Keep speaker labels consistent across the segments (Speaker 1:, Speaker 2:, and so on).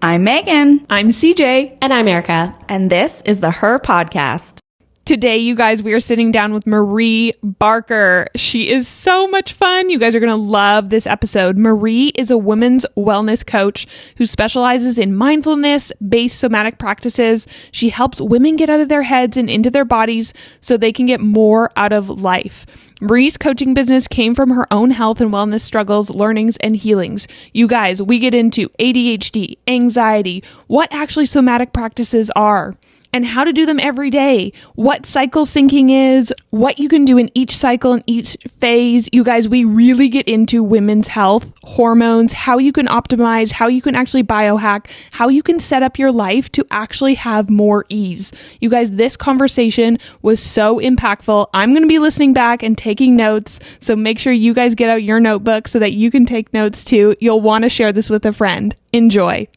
Speaker 1: I'm Megan.
Speaker 2: I'm CJ.
Speaker 3: And I'm Erica.
Speaker 1: And this is the Her Podcast.
Speaker 2: Today, you guys, we are sitting down with Marie Barker. She is so much fun. You guys are going to love this episode. Marie is a women's wellness coach who specializes in mindfulness-based somatic practices. She helps women get out of their heads and into their bodies so they can get more out of life. Marie's coaching business came from her own health and wellness struggles, learnings, and healings. You guys, we get into ADHD, anxiety, what actually somatic practices are, and how to do them every day, what cycle syncing is, what you can do in each cycle and each phase. You guys, we really get into women's health, hormones, how you can optimize, how you can actually biohack, how you can set up your life to actually have more ease. You guys, this conversation was so impactful. I'm going to be listening back and taking notes, so make sure you guys get out your notebook so that you can take notes too. You'll want to share this with a friend. Enjoy.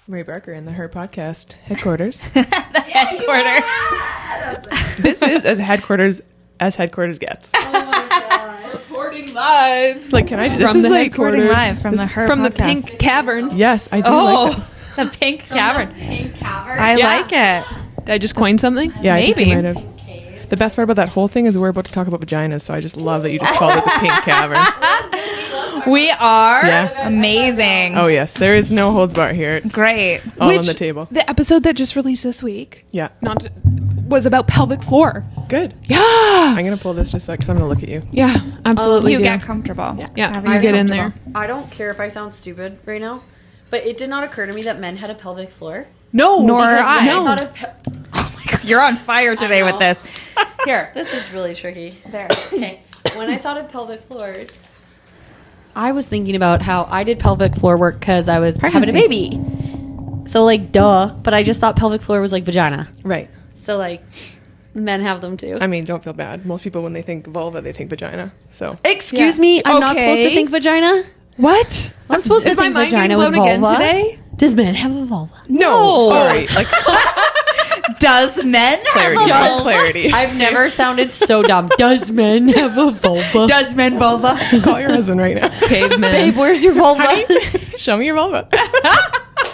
Speaker 4: Marie Barker in the Her Podcast headquarters.
Speaker 1: Headquarters.
Speaker 4: This is as headquarters gets.
Speaker 3: Oh my god.
Speaker 2: Reporting live.
Speaker 4: Like, can I? This
Speaker 1: From
Speaker 4: is
Speaker 1: the
Speaker 4: like
Speaker 1: headquarters live from the Her
Speaker 2: from
Speaker 1: Podcast.
Speaker 2: the Pink Cavern.
Speaker 4: Yes, I do like that.
Speaker 1: The Pink Cavern.
Speaker 3: Pink cavern.
Speaker 1: I
Speaker 2: Yeah.
Speaker 1: like it.
Speaker 2: Did I just coin something?
Speaker 4: Yeah, I think
Speaker 1: Maybe.
Speaker 4: you might have. The best part about that whole thing is we're about to talk about vaginas, so I just love that you just called it the Pink Cavern.
Speaker 1: We are
Speaker 4: Yeah.
Speaker 1: amazing.
Speaker 4: Oh yes, there is no holds bar here. It's
Speaker 1: Great.
Speaker 4: all on
Speaker 2: Which-
Speaker 4: the table.
Speaker 2: The episode that just released this week
Speaker 4: Yeah,
Speaker 2: was about pelvic floor.
Speaker 4: good.
Speaker 2: Yeah.
Speaker 4: I'm gonna pull this just because I'm gonna look at you.
Speaker 2: Yeah, absolutely.
Speaker 1: You
Speaker 2: do.
Speaker 1: get comfortable.
Speaker 2: Yeah,
Speaker 1: Have
Speaker 2: you
Speaker 1: your
Speaker 2: get in
Speaker 1: comfortable.
Speaker 2: there.
Speaker 3: I don't care if I sound stupid right now, but it did not occur to me that men had a pelvic floor.
Speaker 2: No,
Speaker 1: Nor
Speaker 3: Because
Speaker 1: I.
Speaker 3: when
Speaker 2: No.
Speaker 3: thought of
Speaker 1: You're on fire today
Speaker 3: I
Speaker 1: with
Speaker 3: know.
Speaker 1: this.
Speaker 3: Here, this is really tricky.
Speaker 1: There.
Speaker 3: Okay, when I thought of pelvic floors, I was thinking about how I did pelvic floor work because I was having a baby. So, like, duh. But I just thought pelvic floor was like vagina.
Speaker 4: Right.
Speaker 3: So, like, men have them too.
Speaker 4: I mean, don't feel bad. Most people, when they think vulva, they think vagina. So
Speaker 3: Excuse me, I'm not supposed to
Speaker 2: Okay.
Speaker 3: think vagina?
Speaker 2: What?
Speaker 3: I'm supposed to
Speaker 2: Is my
Speaker 3: think
Speaker 2: mind getting
Speaker 3: vagina with
Speaker 2: blown again
Speaker 3: vulva.
Speaker 2: today?
Speaker 3: Does men have a vulva?
Speaker 4: no, sorry. Like
Speaker 1: Does men
Speaker 4: clarity.
Speaker 1: have a
Speaker 4: Just
Speaker 1: vulva?
Speaker 4: clarity.
Speaker 3: I've never sounded so dumb. Does men have a vulva?
Speaker 1: Does men vulva?
Speaker 4: Call your husband right now.
Speaker 2: Caveman.
Speaker 3: Babe, where's your vulva?
Speaker 4: Show me your vulva.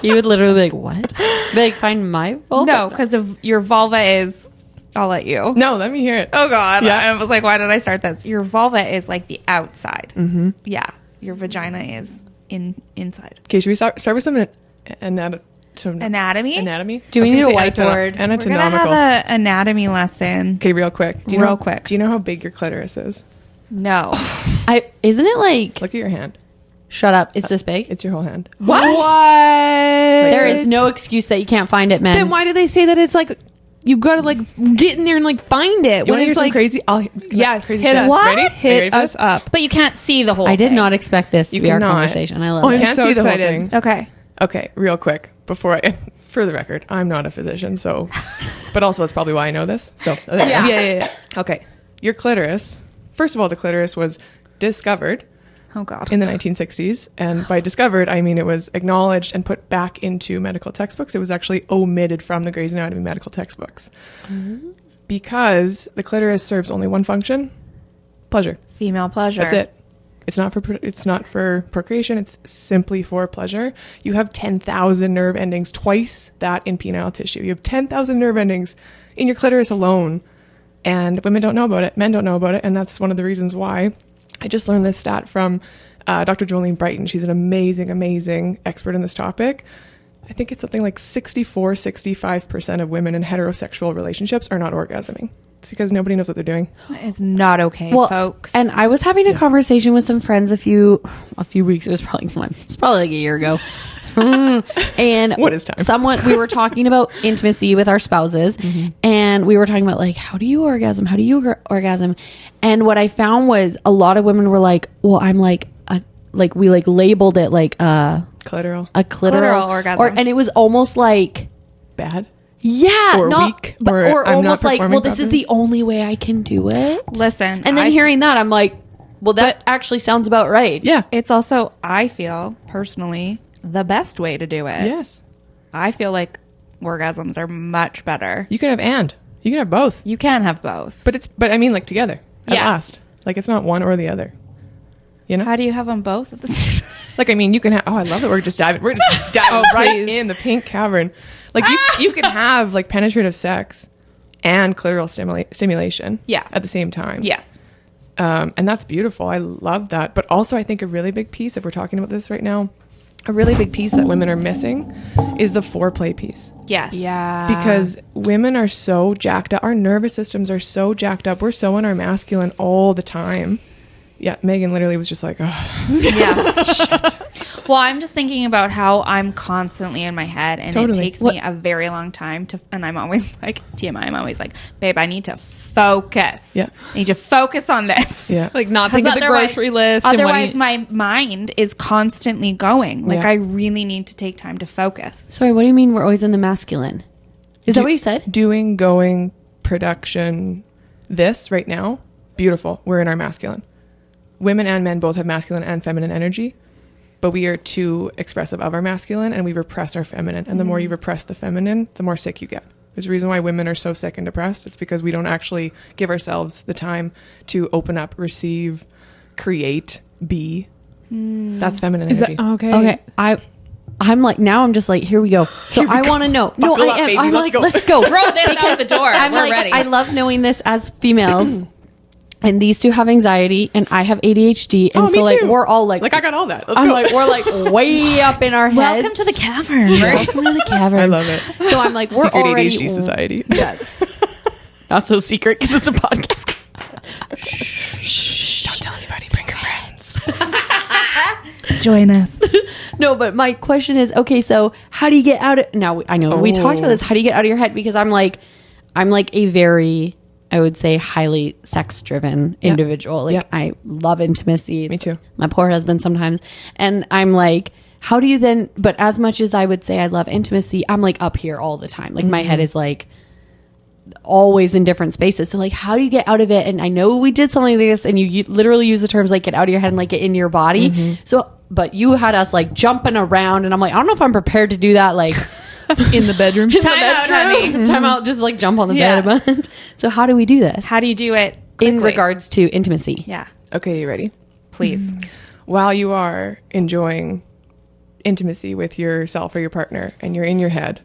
Speaker 3: You would literally be like, what? Be like, find my vulva?
Speaker 1: No, because of your vulva is. I'll let you.
Speaker 4: No, let me hear it.
Speaker 1: Oh God!
Speaker 4: Yeah.
Speaker 1: I was like, why did I start that? Your vulva is like the outside. Mm-hmm. Yeah, your vagina is inside.
Speaker 4: Okay, should we start with some anatomy?
Speaker 1: Anatomy.
Speaker 3: Do we
Speaker 4: I was
Speaker 3: need
Speaker 4: gonna
Speaker 3: a
Speaker 4: say
Speaker 3: whiteboard?
Speaker 1: We're gonna
Speaker 4: Anatomical.
Speaker 1: have an anatomy lesson.
Speaker 4: Okay, real quick.
Speaker 1: Real quick.
Speaker 4: Do you know how big your clitoris is?
Speaker 1: No.
Speaker 3: Isn't it like,
Speaker 4: Look at your hand.
Speaker 3: shut up, it's this big?
Speaker 4: It's your whole hand.
Speaker 1: What?
Speaker 3: There is no excuse that you can't find it, man.
Speaker 2: Then why do they say that it's like you gotta like get in there and like find it
Speaker 4: You
Speaker 2: when
Speaker 4: want to hear
Speaker 2: it's
Speaker 4: some
Speaker 2: like
Speaker 4: crazy?
Speaker 2: yes,
Speaker 4: crazy
Speaker 2: hit
Speaker 4: shit.
Speaker 2: us.
Speaker 1: What?
Speaker 4: Ready? Are you ready
Speaker 2: Hit
Speaker 4: for
Speaker 2: us
Speaker 4: this?
Speaker 2: up.
Speaker 1: But you can't see the whole.
Speaker 3: I did
Speaker 1: thing.
Speaker 3: not expect this to
Speaker 4: You
Speaker 3: be our
Speaker 4: cannot.
Speaker 3: conversation. I love
Speaker 2: Oh,
Speaker 3: it.
Speaker 2: I'm
Speaker 4: Can't
Speaker 2: so
Speaker 4: see the whole
Speaker 2: excited.
Speaker 4: thing.
Speaker 1: Okay.
Speaker 4: Okay, real quick before I, for the record, I'm not a physician, so, but also that's probably why I know this. So
Speaker 2: Yeah.
Speaker 4: Okay, your clitoris. First of all, the clitoris was discovered
Speaker 1: Oh God.
Speaker 4: in the 1960s, and by discovered I mean it was acknowledged and put back into medical textbooks. It was actually omitted from the Grey's Anatomy medical textbooks because the clitoris serves only one function: pleasure.
Speaker 1: Female pleasure.
Speaker 4: That's it. It's not for procreation. It's simply for pleasure. You have 10,000 nerve endings, twice that in penile tissue. You have 10,000 nerve endings in your clitoris alone, and women don't know about it. Men don't know about it, and that's one of the reasons why. I just learned this stat from Dr. Jolene Brighton. She's an amazing, amazing expert in this topic. I think it's something like 65% of women in heterosexual relationships are not orgasming. It's because nobody knows what they're doing.
Speaker 1: That is not okay,
Speaker 3: Well,
Speaker 1: folks.
Speaker 3: and I was having a conversation with some friends a few weeks. It was probably like a year ago. And
Speaker 4: What is time?
Speaker 3: we were talking about intimacy with our spouses, and we were talking about like, how do you orgasm? How do you orgasm? And what I found was a lot of women were like, well, I'm like we like labeled it like
Speaker 4: Clitoral.
Speaker 3: a clitoral
Speaker 1: orgasm.
Speaker 3: and it was almost like
Speaker 4: Bad.
Speaker 3: yeah,
Speaker 4: Or
Speaker 3: not,
Speaker 4: weak,
Speaker 3: but-
Speaker 4: or
Speaker 3: or
Speaker 4: I'm
Speaker 3: almost
Speaker 4: not
Speaker 3: like,
Speaker 4: performing
Speaker 3: well, this is
Speaker 4: properly.
Speaker 3: the only way I can do it.
Speaker 1: Listen,
Speaker 3: and then
Speaker 1: I-
Speaker 3: hearing that, I'm like, well, that actually sounds about right.
Speaker 4: Yeah.
Speaker 1: It's also, I feel personally, the best way to do it.
Speaker 4: Yes.
Speaker 1: I feel like orgasms are much better.
Speaker 4: You can have both.
Speaker 1: You can have both.
Speaker 4: But I mean, like, together at
Speaker 1: Yes.
Speaker 4: last. Like, it's not one or the other. You know?
Speaker 1: How do you have them both at the same time?
Speaker 4: Like, I mean, you can have, I love that we're just diving right
Speaker 2: please.
Speaker 4: in the pink cavern. Like, you can have, like, penetrative sex and clitoral stimulation at the same time.
Speaker 1: Yes.
Speaker 4: And that's beautiful. I love that. But also, I think a really big piece, if we're talking about this right now, a really big piece that women are missing is the foreplay piece.
Speaker 1: Yes.
Speaker 3: Yeah.
Speaker 4: Because women are so jacked up. Our nervous systems are so jacked up. We're so in our masculine all the time. Yeah, Megan literally was just like, oh.
Speaker 1: Yeah. Shit. Well, I'm just thinking about how I'm constantly in my head, and
Speaker 4: Totally.
Speaker 1: it takes me a very long time to, and I'm always like, TMI, I'm always like, babe, I need to focus.
Speaker 4: Yeah.
Speaker 1: I need to focus on this.
Speaker 4: Yeah.
Speaker 2: Like not think of the grocery list.
Speaker 1: Otherwise, my mind is constantly going. Like,
Speaker 4: Yeah.
Speaker 1: I really need to take time to focus.
Speaker 3: Sorry, what do you mean we're always in the masculine? Is that what you said?
Speaker 4: Doing, going, production, this right now, beautiful. We're in our masculine. Women and men both have masculine and feminine energy, but we are too expressive of our masculine and we repress our feminine. And the more you repress the feminine, the more sick you get. There's a reason why women are so sick and depressed. It's because we don't actually give ourselves the time to open up, receive, create, be. That's feminine
Speaker 2: Is
Speaker 4: energy.
Speaker 2: that okay?
Speaker 3: Okay. I'm like, now I'm just like, here we go. So I want to know. No,
Speaker 4: Buckle
Speaker 3: I
Speaker 4: up,
Speaker 3: am.
Speaker 4: baby.
Speaker 3: I'm
Speaker 4: Let's
Speaker 3: like,
Speaker 4: go.
Speaker 3: let's go.
Speaker 1: Throw this out the door.
Speaker 3: I'm
Speaker 1: We're
Speaker 3: like,
Speaker 1: ready.
Speaker 3: I love knowing this as females. And these two have anxiety, and I have ADHD, and
Speaker 4: Oh,
Speaker 3: so
Speaker 4: me
Speaker 3: like
Speaker 4: too.
Speaker 3: we're all like,
Speaker 4: I got all that. Let's
Speaker 3: I'm
Speaker 4: go.
Speaker 3: like, we're like way up in our heads.
Speaker 1: Welcome to the cavern.
Speaker 3: Welcome to the cavern.
Speaker 4: I love it.
Speaker 3: So I'm like, we're
Speaker 4: Secret
Speaker 3: already
Speaker 4: ADHD society.
Speaker 3: Yes, not so secret because it's a podcast.
Speaker 4: Don't tell anybody. Bring your friends.
Speaker 1: Join us.
Speaker 3: No, but my question is, okay, so how do you get out of? Now I know we talked about this. How do you get out of your head? Because I'm like a very, I would say, highly sex-driven individual. Like, I love intimacy.
Speaker 4: Me too.
Speaker 3: My poor husband sometimes. And I'm like, how do you then, but as much as I would say I love intimacy, I'm like up here all the time. Like my head is like always in different spaces. So like, how do you get out of it? And I know we did something like this and you literally use the terms like get out of your head and like get into your body. So, but you had us like jumping around and I'm like, I don't know if I'm prepared to do that. Like,
Speaker 2: In the bedroom.
Speaker 1: Time out, honey.
Speaker 3: Time out, just like jump on the
Speaker 1: Yeah.
Speaker 3: bed a bunch. So how do we do this
Speaker 1: How do you do it
Speaker 3: in
Speaker 1: quickly?
Speaker 3: regards to intimacy?
Speaker 1: Yeah,
Speaker 4: Okay, you ready?
Speaker 1: please.
Speaker 4: While you are enjoying intimacy with yourself or your partner and you're in your head,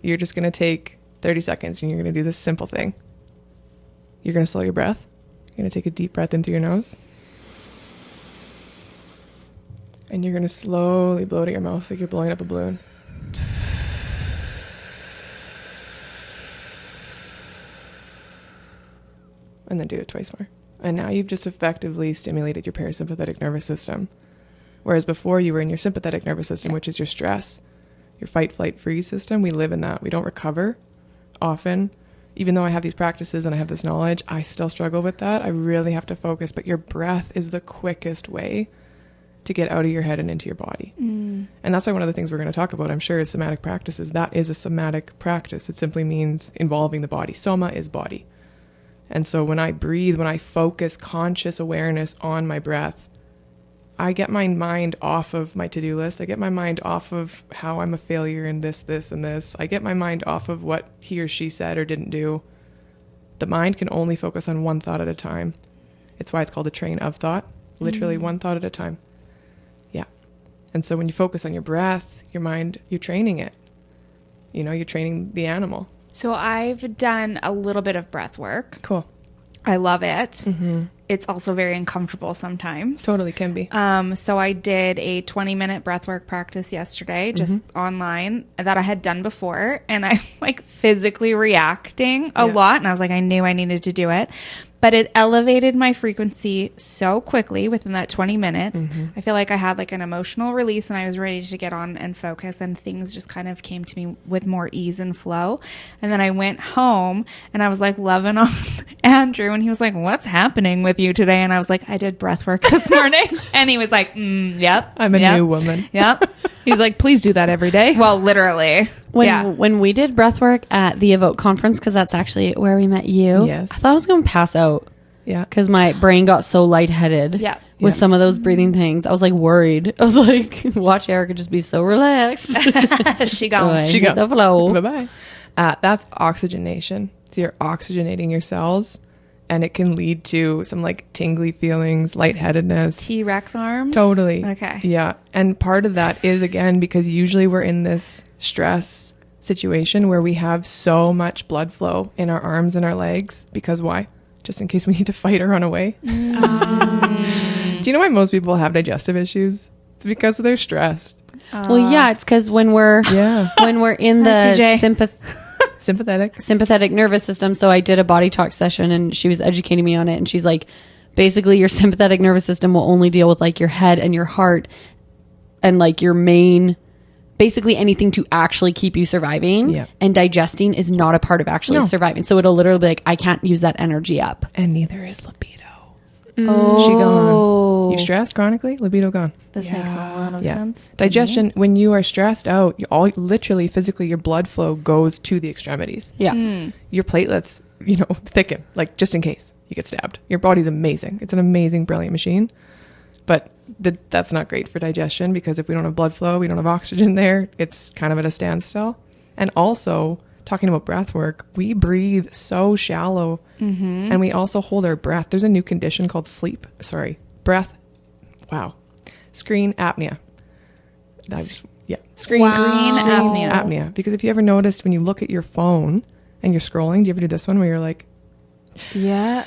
Speaker 4: you're just going to take 30 seconds and you're going to do this simple thing. You're going to slow your breath. You're going to take a deep breath in through your nose. And you're going to slowly blow to your mouth like you're blowing up a balloon. And then do it twice more. And now you've just effectively stimulated your parasympathetic nervous system. Whereas before you were in your sympathetic nervous system, which is your stress, your fight, flight, freeze system. We live in that. We don't recover often. Even though I have these practices and I have this knowledge, I still struggle with that. I really have to focus. But your breath is the quickest way to get out of your head and into your body. And that's why one of the things we're going to talk about, I'm sure, is somatic practices. That is a somatic practice. It simply means involving the body. Soma is body. And so when I breathe, when I focus conscious awareness on my breath, I get my mind off of my to-do list. I get my mind off of how I'm a failure in this, this, and this. I get my mind off of what he or she said or didn't do. The mind can only focus on one thought at a time. It's why it's called a train of thought. Literally one thought at a time. Yeah. And so when you focus on your breath, your mind, you're training it. You know, you're training the animal.
Speaker 1: So I've done a little bit of breath work.
Speaker 4: Cool.
Speaker 1: I love it. It's also very uncomfortable sometimes.
Speaker 4: Totally can be.
Speaker 1: So I did a 20-minute breathwork practice yesterday, just online, that I had done before, and I'm like physically reacting a lot, and I was like, I knew I needed to do it. But it elevated my frequency so quickly within that 20 minutes. I feel like I had like an emotional release and I was ready to get on and focus, and things just kind of came to me with more ease and flow. And then I went home and I was like loving on Andrew, and he was like, what's happening with you today? And I was like, I did breath work this morning. And he was like, yep.
Speaker 4: I'm a new woman.
Speaker 1: Yep.
Speaker 2: He's like, please do that every day.
Speaker 1: Well, literally.
Speaker 3: When we did breathwork at the Evoke conference, because that's actually where we met you.
Speaker 4: Yes.
Speaker 3: I thought I was going to pass out.
Speaker 4: Yeah.
Speaker 3: Because my brain got so lightheaded.
Speaker 1: Yeah.
Speaker 3: with some of those breathing things. I was like worried. I was like, watch Erica just be so relaxed.
Speaker 1: She gone.
Speaker 3: She hit the flow.
Speaker 4: Bye-bye. That's oxygenation. So you're oxygenating your cells, and it can lead to some like tingly feelings, lightheadedness.
Speaker 1: T-Rex arms?
Speaker 4: Totally.
Speaker 1: Okay.
Speaker 4: Yeah. And part of that is, again, because usually we're in this stress situation where we have so much blood flow in our arms and our legs. Because why? Just in case we need to fight or run away. Do you know why most people have digestive issues? It's because they're stressed.
Speaker 3: Well, yeah, it's because when we're in the sympathetic nervous system. So I did a body talk session, and she was educating me on it, and she's like, basically your sympathetic nervous system will only deal with like your head and your heart and like your main, basically anything to actually keep you surviving.
Speaker 4: Yeah.
Speaker 3: And digesting is not a part of actually surviving. So it'll literally be like, I can't use that energy up.
Speaker 4: And neither is libido.
Speaker 3: Oh.
Speaker 4: She gone. You stressed chronically? Libido gone.
Speaker 1: This makes a lot of sense.
Speaker 4: Digestion, when you are stressed out, literally physically your blood flow goes to the extremities.
Speaker 3: Yeah.
Speaker 4: Your platelets, thicken, like just in case you get stabbed. Your body's amazing. It's an amazing, brilliant machine. But that's not great for digestion, because if we don't have blood flow, we don't have oxygen there, it's kind of at a standstill. And also, talking about breath work, we breathe so shallow, and we also hold our breath. There's a new condition called screen apnea. Screen apnea. Because if you ever noticed, when you look at your phone and you're scrolling, do you ever do this one where you're like,
Speaker 1: yeah,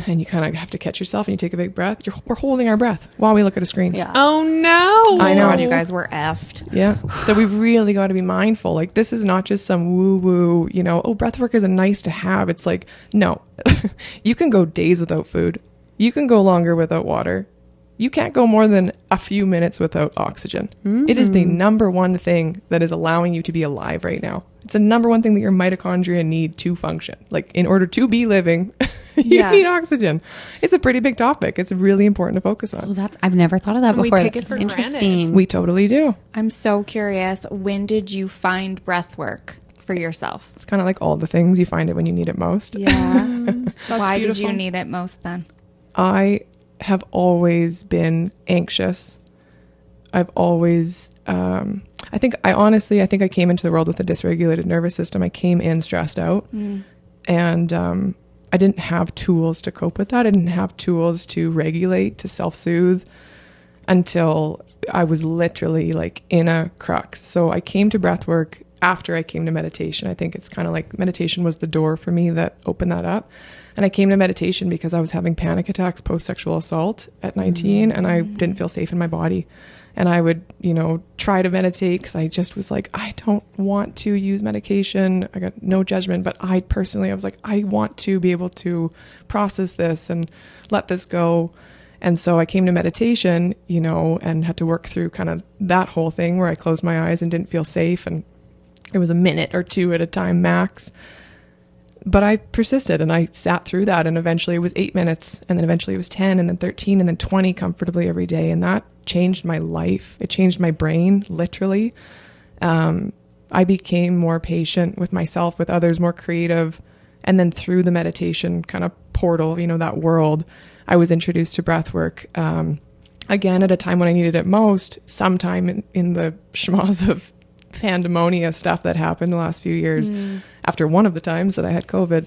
Speaker 1: and
Speaker 4: you kind of have to catch yourself and you take a big breath? We're holding our breath while we look at a screen.
Speaker 3: Yeah.
Speaker 2: Oh no.
Speaker 4: I know.
Speaker 1: God, you guys were effed.
Speaker 4: Yeah. So we've really got to be mindful. Like, this is not just some woo-woo, breath work is a nice to have. It's like, no. You can go days without food. You can go longer without water. You can't go more than a few minutes without oxygen. It is the number one thing that is allowing you to be alive right now. It's the number one thing that your mitochondria need to function. Like, in order to be living, you need oxygen. It's a pretty big topic. It's really important to focus on.
Speaker 3: Oh, I've never thought of that before.
Speaker 2: We take it for granted.
Speaker 4: We totally do.
Speaker 1: I'm so curious. When did you find breath work for yourself?
Speaker 4: It's kind of like all the things. You find it when you need it most.
Speaker 1: Yeah. Why did
Speaker 2: beautiful.
Speaker 1: you need it most then?
Speaker 4: I have always been anxious. I've always, I think I came into the world with a dysregulated nervous system. I came in stressed out, and I didn't have tools to cope with that. I didn't have tools to regulate, to self-soothe, until I was literally like in a crux. So I came to breath work after I came to meditation. I think it's kind of like meditation was the door for me that opened that up. And I came to meditation because I was having panic attacks post-sexual assault at 19, and I didn't feel safe in my body. And I would, try to meditate because I just was like, I don't want to use medication. I got no judgment, but I was like, I want to be able to process this and let this go. And so I came to meditation, and had to work through kind of that whole thing where I closed my eyes and didn't feel safe. And it was a minute or two at a time max. But I persisted and I sat through that, and eventually it was 8 minutes, and then eventually it was 10, and then 13, and then 20 comfortably every day. And that changed my life. It changed my brain, literally. I became more patient with myself, with others, more creative. And then through the meditation kind of portal, that world, I was introduced to breath work. Again, at a time when I needed it most, sometime in the schmoz of pandemonia stuff that happened the last few years. After one of the times that I had COVID,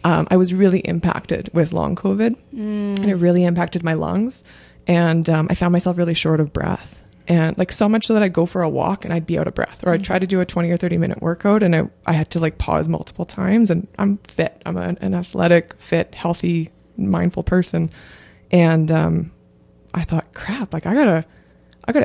Speaker 4: I was really impacted with long COVID, and it really impacted my lungs. And I found myself really short of breath, and like so much so that I'd go for a walk and I'd be out of breath, or I'd try to do a 20 or 30 minute workout, and I had to like pause multiple times. And I'm fit. I'm an athletic, fit, healthy, mindful person. And I thought, crap, like I gotta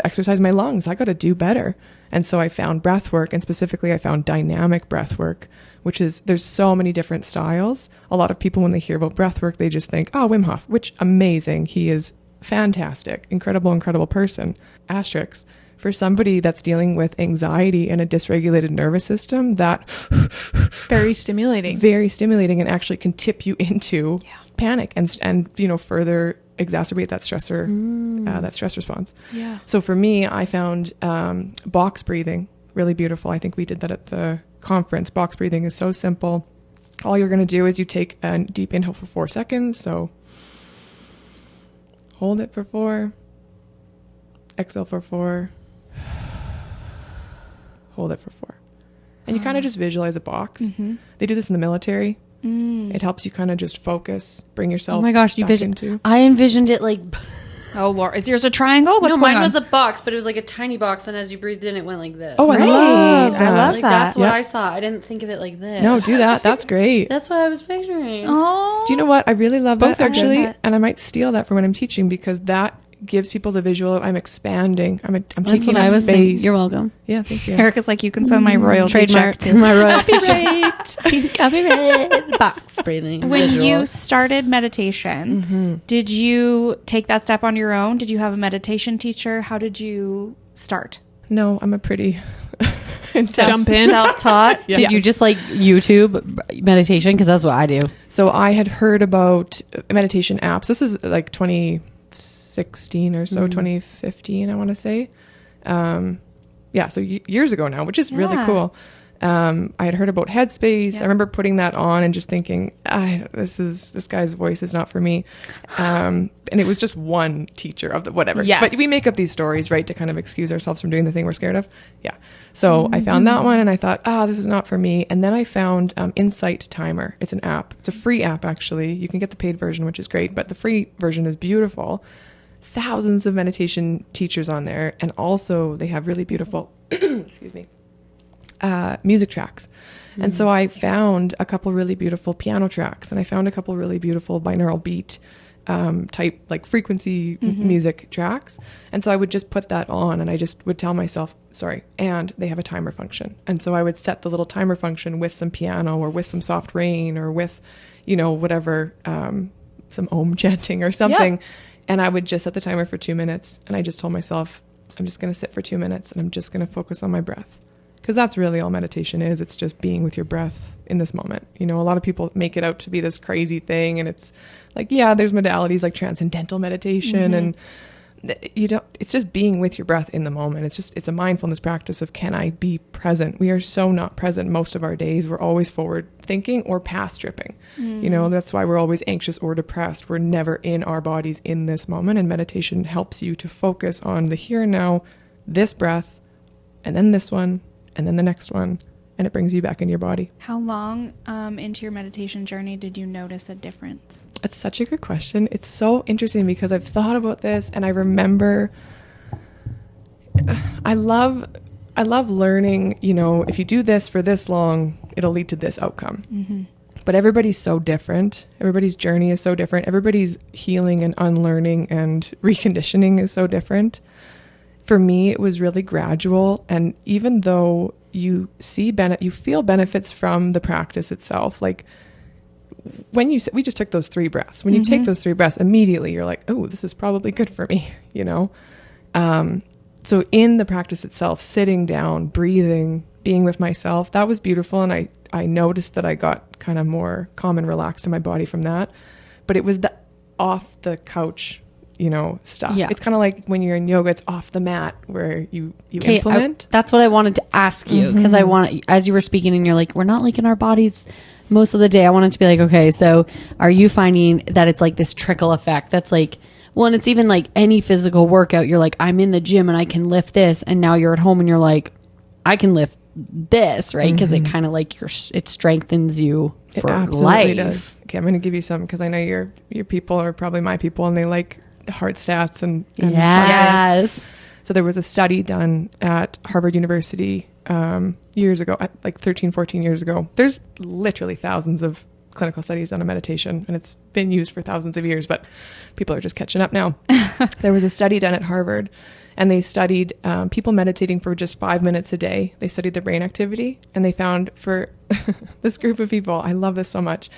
Speaker 4: exercise my lungs. I gotta do better. And so I found breath work, and specifically I found dynamic breath work, which is, there's so many different styles. A lot of people, when they hear about breath work, they just think, oh, Wim Hof, which amazing. He is fantastic, incredible person. Asterisks. For somebody that's dealing with anxiety and a dysregulated nervous system, that
Speaker 2: very stimulating
Speaker 4: and actually can tip you into panic and further exacerbate that that stress response. Yeah. So for me, I found box breathing really beautiful. I think we did that at the conference. Box breathing is so simple. All you're going to do is you take a deep inhale for 4 seconds. So hold it for 4, exhale for 4, hold it for 4. And you kind of just visualize a box. They do this in the military. It helps you kind of just focus, bring yourself.
Speaker 3: Oh my gosh, you
Speaker 4: into.
Speaker 3: I envisioned it like.
Speaker 1: Oh Lord, is yours a triangle? What's
Speaker 3: No,
Speaker 1: going
Speaker 3: mine
Speaker 1: on?
Speaker 3: was a box, but it was like a tiny box, and as you breathed in, it went like this.
Speaker 4: Oh, I love that.
Speaker 1: I love
Speaker 3: like
Speaker 1: that.
Speaker 3: that's what
Speaker 4: Yep.
Speaker 3: I saw. I didn't think of it like this.
Speaker 4: No, do that. That's great.
Speaker 3: That's what I was picturing.
Speaker 1: Oh,
Speaker 4: Do you know what? I really love
Speaker 1: Both
Speaker 4: that
Speaker 1: are good.
Speaker 4: actually, and I might steal that for when I'm teaching because that gives people the visual of I'm expanding. I'm
Speaker 3: That's
Speaker 4: taking
Speaker 3: what I
Speaker 4: up
Speaker 3: was thinking.
Speaker 4: space.
Speaker 3: You're welcome.
Speaker 4: Yeah, thank you.
Speaker 1: Erica's like, you can send my royalty
Speaker 3: Trademark
Speaker 1: check too.
Speaker 3: my royalty check. Copyright. Box breathing.
Speaker 1: When
Speaker 3: Visual.
Speaker 1: you started meditation, did you take that step on your own? Did you have a meditation teacher? How did you start?
Speaker 4: No, I'm a pretty
Speaker 2: Jump in.
Speaker 1: Self-taught?
Speaker 4: Yeah.
Speaker 3: Did you just like YouTube meditation? Because that's what I do.
Speaker 4: So I had heard about meditation apps. This is like 2016 or so, 2015, I want to say. Yeah, so years ago now, which is really
Speaker 1: Yeah.
Speaker 4: cool. I had heard about Headspace.
Speaker 1: Yeah.
Speaker 4: I remember putting that on and just thinking, this guy's voice is not for me. And it was just one teacher of the whatever.
Speaker 1: Yes.
Speaker 4: But we make up these stories, right, to kind of excuse ourselves from doing the thing we're scared of. Yeah. So I found that one and I thought, this is not for me. And then I found Insight Timer. It's an app. It's a free app, actually. You can get the paid version, which is great, but the free version is beautiful. Thousands of meditation teachers on there. And also they have really beautiful, excuse me, music tracks. And so I found a couple really beautiful piano tracks and I found a couple really beautiful binaural beat type like frequency music tracks. And so I would just put that on and I just would tell myself, and they have a timer function. And so I would set the little timer function with some piano or with some soft rain or with, whatever, some om chanting or something.
Speaker 1: Yeah.
Speaker 4: And I would just set the timer for 2 minutes. And I just told myself, I'm just going to sit for 2 minutes and I'm just going to focus on my breath. Because that's really all meditation is. It's just being with your breath in this moment. A lot of people make it out to be this crazy thing. And it's like, yeah, there's modalities like transcendental meditation. And it's just being with your breath in the moment. It's a mindfulness practice of, can I be present? We are so not present most of our days. We're always forward thinking or past tripping. That's why we're always anxious or depressed. We're never in our bodies in this moment. And meditation helps you to focus on the here and now, this breath, and then this one, and then the next one, and it brings you back into your body.
Speaker 1: How long into your meditation journey did you notice a difference?
Speaker 4: It's such a good question. It's so interesting because I've thought about this and I remember I love learning, if you do this for this long, it'll lead to this outcome. But everybody's so different. Everybody's journey is so different. Everybody's healing and unlearning and reconditioning is so different. For me, it was really gradual. And even though you feel benefits from the practice itself, like when we just took those 3 breaths. When you take those 3 breaths, immediately you're like, oh, this is probably good for me, So in the practice itself, sitting down, breathing, being with myself, that was beautiful. And I noticed that I got kind of more calm and relaxed in my body from that. But it was the off the couch, stuff.
Speaker 3: Yeah.
Speaker 4: It's kind of like when you're in yoga, it's off the mat where you implement.
Speaker 3: That's what I wanted to ask you because as you were speaking and you're like, we're not like in our bodies most of the day. I wanted to be like, okay, so are you finding that it's like this trickle effect? That's like, well, and it's even like any physical workout. You're like, I'm in the gym and I can lift this. And now you're at home and you're like, I can lift this, right? Because it kind of like it strengthens you for
Speaker 4: It absolutely
Speaker 3: life.
Speaker 4: does. Okay, I'm going to give you some because I know your people are probably my people and they like heart stats and
Speaker 3: Yes.
Speaker 4: So there was a study done at Harvard University years ago, like 13, 14 years ago. There's literally thousands of clinical studies on a meditation and it's been used for thousands of years, but people are just catching up now. There was a study done at Harvard and they studied people meditating for just 5 minutes a day. They studied the brain activity and they found for this group of people, I love this so much,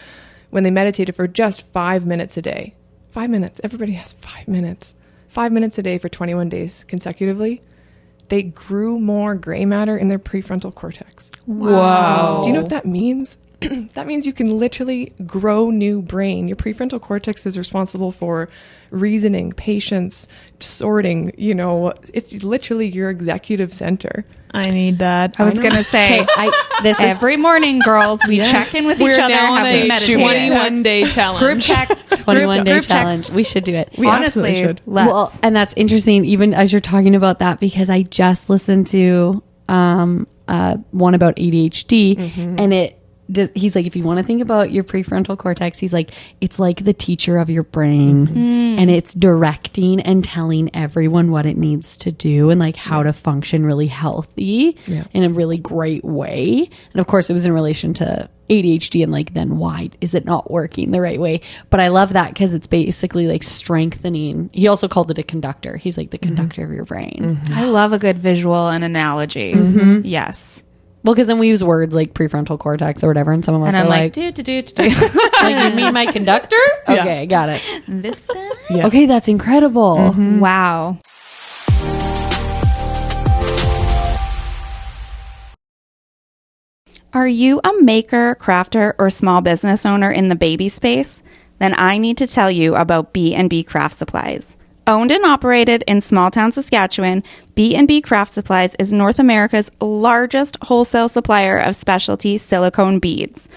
Speaker 4: when they meditated for just 5 minutes a day, 5 minutes, everybody has 5 minutes, 5 minutes a day for 21 days consecutively, they grew more gray matter in their prefrontal cortex.
Speaker 1: Wow.
Speaker 4: Do you know what that means? That means you can literally grow new brain. Your prefrontal cortex is responsible for reasoning, patience, sorting, it's literally your executive center.
Speaker 2: I need that.
Speaker 1: I was going to say,
Speaker 3: This is
Speaker 1: every morning, girls, we check in with each
Speaker 2: We're
Speaker 1: other.
Speaker 2: now on
Speaker 1: Have we
Speaker 2: a
Speaker 1: meditated?
Speaker 2: 21-day challenge.
Speaker 1: Group text.
Speaker 3: 21-day
Speaker 1: Group
Speaker 3: challenge.
Speaker 1: text.
Speaker 3: We should do it.
Speaker 4: We absolutely
Speaker 1: Honestly,
Speaker 4: should.
Speaker 1: let's.
Speaker 3: Well, and that's interesting, even as you're talking about that, because I just listened to one about ADHD, and he's like, if you want to think about your prefrontal cortex, he's like, it's like the teacher of your brain, and it's directing and telling everyone what it needs to do and like how to function really healthy in a really great way. And of course, it was in relation to ADHD and like, then why is it not working the right way? But I love that because it's basically like strengthening. He also called it a conductor. He's like the conductor of your brain.
Speaker 1: I love a good visual and analogy. Yes.
Speaker 3: Well, because then we use words like prefrontal cortex or whatever, and some of us
Speaker 1: And
Speaker 3: are
Speaker 1: I'm like,
Speaker 3: like,
Speaker 1: do.
Speaker 3: like, you mean my conductor? Okay, got it.
Speaker 1: This guy?
Speaker 4: Yeah.
Speaker 3: Okay, that's incredible.
Speaker 1: Wow. Are you a maker, crafter, or small business owner in the baby space? Then I need to tell you about B&B Craft Supplies. Owned and operated in small town Saskatchewan, B&B Craft Supplies is North America's largest wholesale supplier of specialty silicone beads.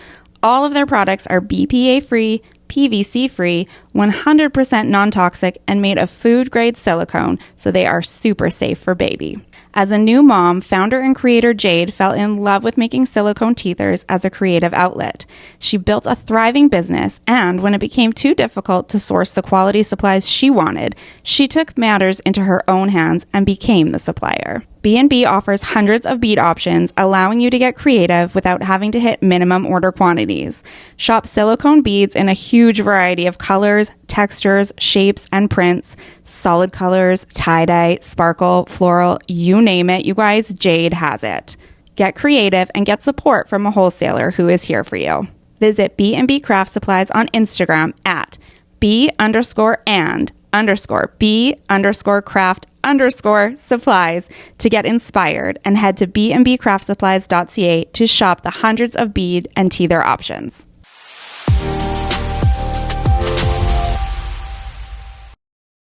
Speaker 1: All of their products are BPA-free, PVC-free, 100% non-toxic, and made of food-grade silicone, so they are super safe for baby. As a new mom, founder and creator Jade fell in love with making silicone teethers as a creative outlet. She built a thriving business, and when it became too difficult to source the quality supplies she wanted, she took matters into her own hands and became the supplier. B&B offers hundreds of bead options, allowing you to get creative without having to hit minimum order quantities. Shop silicone beads in a huge variety of colors, textures, shapes, and prints. Solid colors, tie-dye, sparkle, floral, you name it, you guys, Jade has it. Get creative and get support from a wholesaler who is here for you. Visit B&B Craft Supplies on Instagram at B_B_B_craft_supplies to get inspired, and head to bnbcraftsupplies.ca to shop the hundreds of bead and teether options.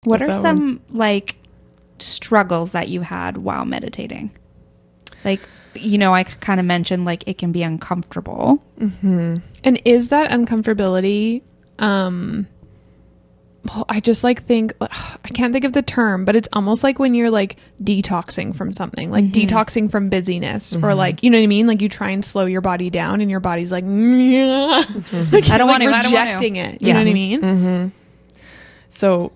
Speaker 1: What are some like struggles that you had while meditating? Like, you know, I kind of mentioned like it can be uncomfortable.
Speaker 2: And is that uncomfortability well, I just like think, I can't think of the term, but it's almost like when you're like detoxing from something, like detoxing from busyness, or like, you know what I mean? Like you try and slow your body down and your body's like, like
Speaker 1: I don't want to,
Speaker 2: rejecting it. You know what I mean?
Speaker 4: So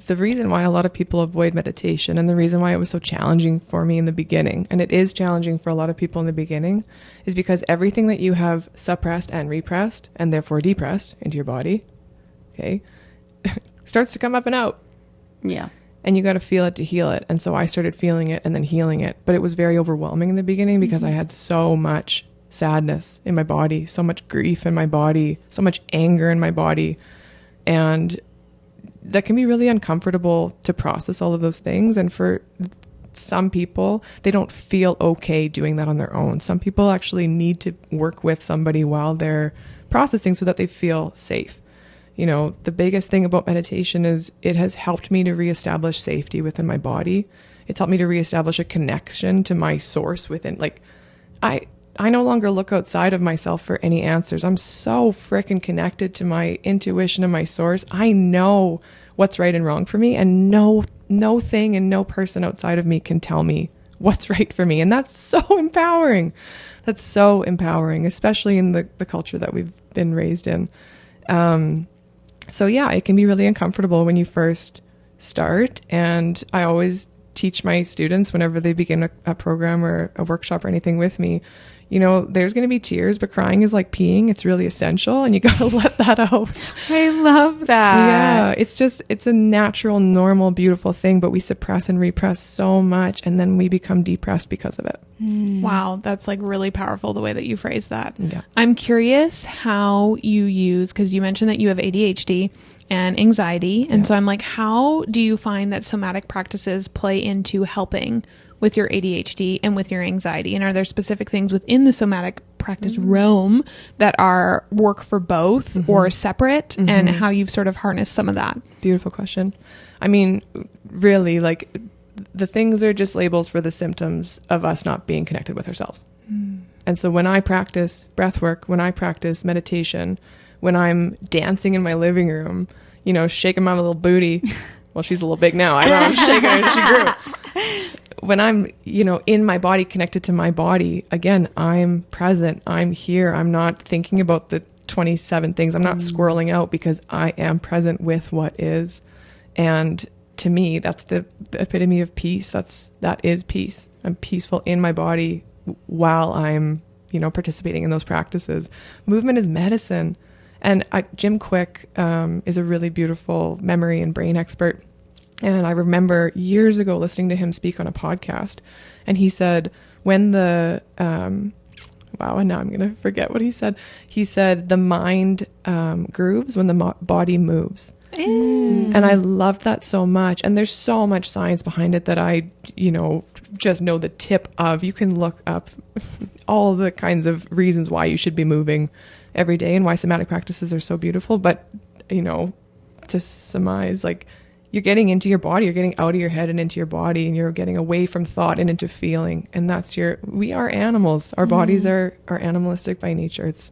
Speaker 4: the reason why a lot of people avoid meditation, and the reason why it was so challenging for me in the beginning, and it is challenging for a lot of people in the beginning, is because everything that you have suppressed and repressed, and therefore depressed into your body, okay, starts to come up and out.
Speaker 3: Yeah.
Speaker 4: And you got to feel it to heal it. And so I started feeling it and then healing it. But it was very overwhelming in the beginning because I had so much sadness in my body, so much grief in my body, so much anger in my body. And that can be really uncomfortable to process all of those things. And for some people, they don't feel okay doing that on their own. Some people actually need to work with somebody while they're processing so that they feel safe. You know, the biggest thing about meditation is it has helped me to reestablish safety within my body. It's helped me to reestablish a connection to my source within. Like, I no longer look outside of myself for any answers. I'm so freaking connected to my intuition and my source. I know what's right and wrong for me, and no thing and no person outside of me can tell me what's right for me. And that's so empowering. That's so empowering, especially in the culture that we've been raised in. So yeah, it can be really uncomfortable when you first start. And I always teach my students whenever they begin a program or a workshop or anything with me, you know, there's going to be tears, but crying is like peeing. It's really essential, and you got to let that out.
Speaker 1: I love that.
Speaker 4: Yeah, it's a natural, normal, beautiful thing, but we suppress and repress so much, and then we become depressed because of it.
Speaker 2: Wow, that's like really powerful the way that you phrase that.
Speaker 4: Yeah.
Speaker 2: I'm curious how you use, because you mentioned that you have ADHD and anxiety. And so I'm like, how do you find that somatic practices play into helping with your ADHD and with your anxiety? And are there specific things within the somatic practice realm that are work for both or separate, and how you've sort of harnessed some of that?
Speaker 4: Beautiful question. I mean, really, like, the things are just labels for the symptoms of us not being connected with ourselves. And so when I practice breath work, when I practice meditation, when I'm dancing in my living room, you know, shaking my little booty. Well, she's a little big now. I don't know, I'm shaking her. She grew. When I'm, you know, in my body, connected to my body, again, I'm present. I'm here. I'm not thinking about the 27 things. I'm not squirreling out because I am present with what is. And to me, that's the epitome of peace. That is peace. I'm peaceful in my body while I'm, you know, participating in those practices. Movement is medicine. And Jim Quick is a really beautiful memory and brain expert. And I remember years ago listening to him speak on a podcast. And he said, when the, and now I'm going to forget what he said. He said, the mind grooves when the body moves. And I loved that so much. And there's so much science behind it that I, you know, just know the tip of. You can look up all the kinds of reasons why you should be moving every day and why somatic practices are so beautiful. But, you know, to surmise, like, you're getting into your body, you're getting out of your head and into your body, and you're getting away from thought and into feeling. And that's we are animals. Our bodies are animalistic by nature. It's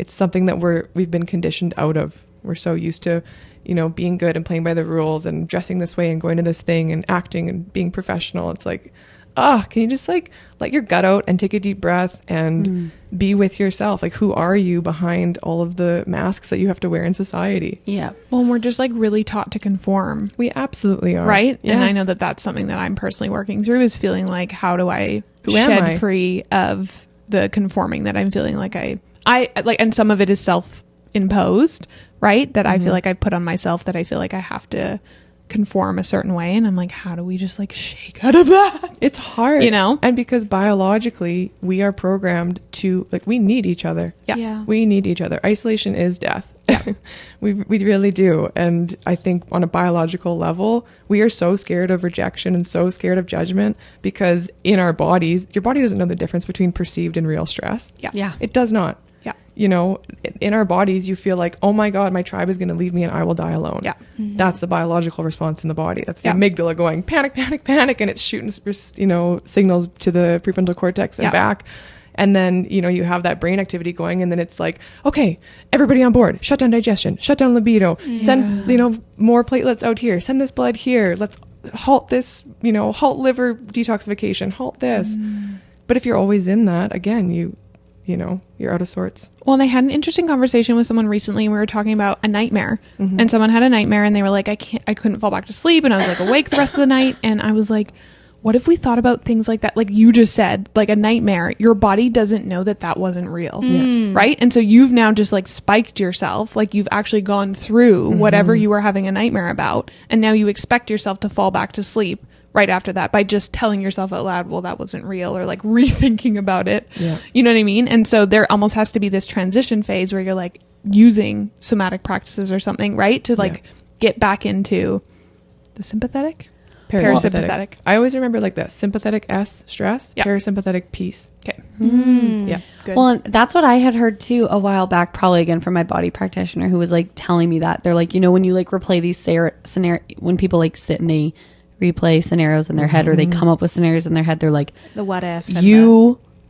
Speaker 4: something that we've been conditioned out of. We're so used to, you know, being good and playing by the rules and dressing this way and going to this thing and acting and being professional. It's like, can you just like let your gut out and take a deep breath and be with yourself? Like, who are you behind all of the masks that you have to wear in society?
Speaker 3: Yeah.
Speaker 2: Well, we're just like really taught to conform.
Speaker 4: We absolutely are.
Speaker 2: Right?
Speaker 4: Yes.
Speaker 2: And I know that that's something that I'm personally working through, is feeling like, how do I shed free of the conforming that I'm feeling like I like, and some of it is self-imposed, right? That I feel like I put on myself, that I feel like I have to conform a certain way. And I'm like, how do we just like shake out of that?
Speaker 4: It's hard,
Speaker 2: you know?
Speaker 4: And because biologically we are programmed to, like, we need each other.
Speaker 1: Yeah.
Speaker 4: We need each other. Isolation is death. Yeah. we really do. And I think on a biological level, we are so scared of rejection and so scared of judgment, because in our bodies, your body doesn't know the difference between perceived and real stress.
Speaker 3: Yeah.
Speaker 4: It does not.
Speaker 2: Yeah.
Speaker 4: You know, in our bodies, you feel like, oh my God, my tribe is going to leave me and I will die alone.
Speaker 2: Yeah.
Speaker 4: That's the biological response in the body. That's the amygdala going panic, panic, panic. And it's shooting, you know, signals to the prefrontal cortex and back. And then, you know, you have that brain activity going, and then it's like, okay, everybody on board, shut down digestion, shut down libido, send, you know, more platelets out here, send this blood here. Let's halt this, you know, halt liver detoxification, halt this. But if you're always in that, again, you know, you're out of sorts.
Speaker 2: Well, and I had an interesting conversation with someone recently, and we were talking about a nightmare. And someone had a nightmare, and they were like, I couldn't fall back to sleep, and I was like awake the rest of the night. And I was like, what if we thought about things like that? Like you just said, like a nightmare, your body doesn't know that wasn't real. Right? And so you've now just like spiked yourself. Like you've actually gone through whatever you were having a nightmare about. And now you expect yourself to fall back to sleep right after that by just telling yourself out loud, well, that wasn't real, or like rethinking about it. Yeah. You know what I mean? And so there almost has to be this transition phase where you're like using somatic practices or something, right? To like get back into the sympathetic? Parasympathetic.
Speaker 4: I always remember like that. Sympathetic S, stress, parasympathetic peace.
Speaker 2: Okay.
Speaker 4: Yeah.
Speaker 2: Good.
Speaker 3: Well, and that's what I had heard too a while back, probably again from my body practitioner, who was like telling me that. They're like, you know, when you like replay these scenario, when people like sit and they replay scenarios in their head, or they come up with scenarios in their head, they're like,
Speaker 1: the what if.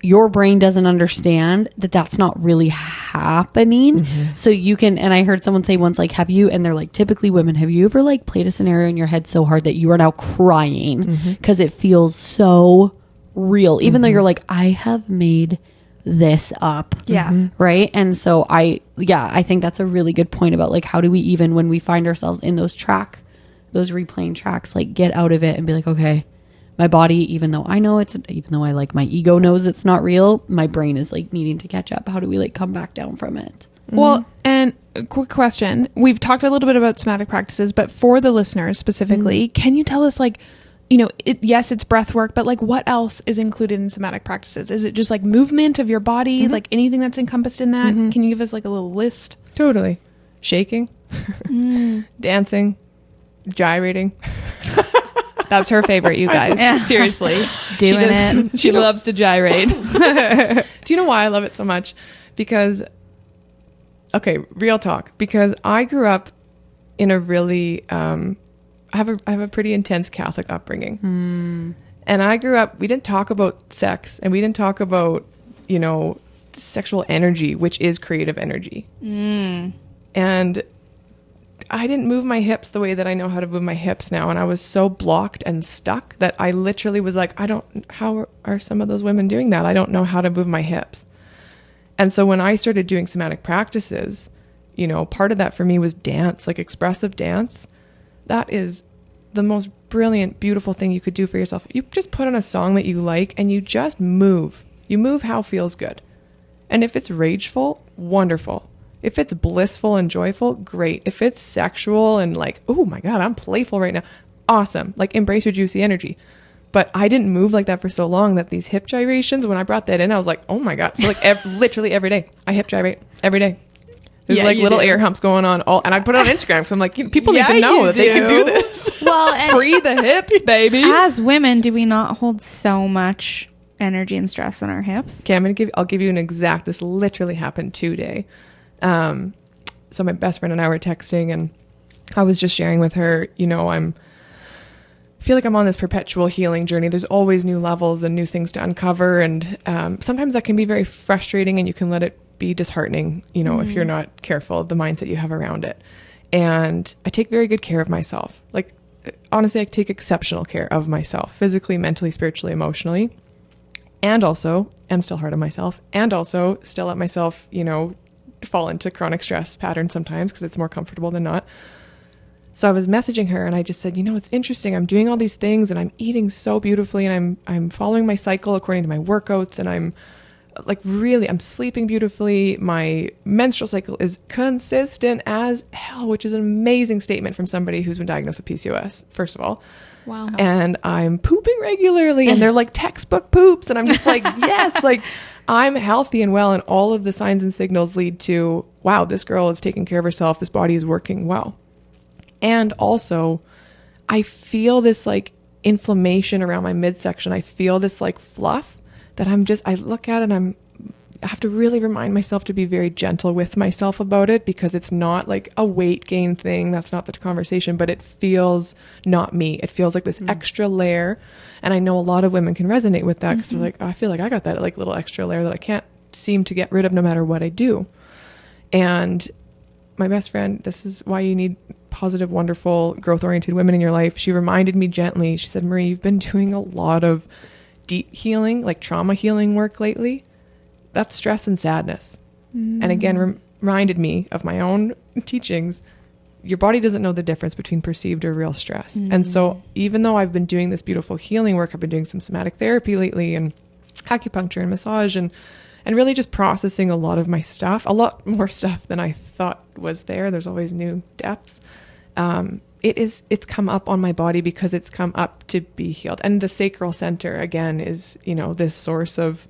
Speaker 3: Your brain doesn't understand that that's not really happening. So you can, and I heard someone say once, like, have you, and they're like, typically women, have you ever like played a scenario in your head so hard that you are now crying because it feels so real, even though you're like, I have made this up.
Speaker 1: Yeah.
Speaker 3: Right. And so I think that's a really good point about like, how do we, even when we find ourselves in those replaying tracks, like get out of it and be like, okay, my body, even though I like my ego knows it's not real, my brain is like needing to catch up. How do we like come back down from it?
Speaker 2: Well, and a quick question. We've talked a little bit about somatic practices, but for the listeners specifically, can you tell us like, you know, yes, it's breath work, but like what else is included in somatic practices? Is it just like movement of your body, like anything that's encompassed in that? Can you give us like a little list?
Speaker 4: Totally. Shaking, dancing, gyrating.
Speaker 2: That's her favorite, you guys.
Speaker 1: Yeah.
Speaker 2: Seriously.
Speaker 1: Doing it.
Speaker 2: She loves to gyrate.
Speaker 4: Do you know why I love it so much? Because, okay, real talk. Because I grew up in a really, I have a pretty intense Catholic upbringing. And I grew up, we didn't talk about sex, and we didn't talk about, you know, sexual energy, which is creative energy. And I didn't move my hips the way that I know how to move my hips now. And I was so blocked and stuck that I literally was like, how are some of those women doing that? I don't know how to move my hips. And so when I started doing somatic practices, you know, part of that for me was dance, like expressive dance. That is the most brilliant, beautiful thing you could do for yourself. You just put on a song that you like and you just move. You move how feels good. And if it's rageful, wonderful. If it's blissful and joyful, great. If it's sexual and like, oh my God, I'm playful right now, awesome. Like embrace your juicy energy. But I didn't move like that for so long that these hip gyrations, when I brought that in, I was like, oh my God. So like literally every day, I hip gyrate every day. There's like little air humps going on and I put it on Instagram because I'm like, people need to know that they can do this.
Speaker 1: Well, and
Speaker 2: free the hips, baby.
Speaker 1: As women, do we not hold so much energy and stress in our hips?
Speaker 4: Okay, I'll give you an exact, this literally happened today. So my best friend and I were texting and I was just sharing with her, you know, I feel like I'm on this perpetual healing journey. There's always new levels and new things to uncover. And sometimes that can be very frustrating and you can let it be disheartening, you know, if you're not careful, the mindset you have around it. And I take very good care of myself. Like, honestly, I take exceptional care of myself, physically, mentally, spiritually, emotionally. And also, am still hard on myself. And also still let myself, you know, fall into chronic stress patterns sometimes because it's more comfortable than not. So I was messaging her and I just said, you know, it's interesting. I'm doing all these things and I'm eating so beautifully and I'm following my cycle according to my workouts and I'm sleeping beautifully. My menstrual cycle is consistent as hell, which is an amazing statement from somebody who's been diagnosed with PCOS, first of all.
Speaker 2: Wow.
Speaker 4: And I'm pooping regularly and they're like textbook poops. And I'm just like, yes, like I'm healthy and well. And all of the signs and signals lead to, wow, this girl is taking care of herself. This body is working well. And also I feel this like inflammation around my midsection. I feel this like fluff that I look at it and I have to really remind myself to be very gentle with myself about it because it's not like a weight gain thing. That's not the conversation, but it feels not me. It feels like this extra layer. And I know a lot of women can resonate with that because they're like, oh, I feel like I got that like little extra layer that I can't seem to get rid of no matter what I do. And my best friend, this is why you need positive, wonderful, growth-oriented women in your life. She reminded me gently. She said, Marie, you've been doing a lot of deep healing, like trauma healing work lately. That's stress and sadness. And again, reminded me of my own teachings. Your body doesn't know the difference between perceived or real stress. And so even though I've been doing this beautiful healing work, I've been doing some somatic therapy lately and acupuncture and massage and really just processing a lot of my stuff, a lot more stuff than I thought was there. There's always new depths. It's come up on my body because it's come up to be healed. And the sacral center, again, is, you know, this source of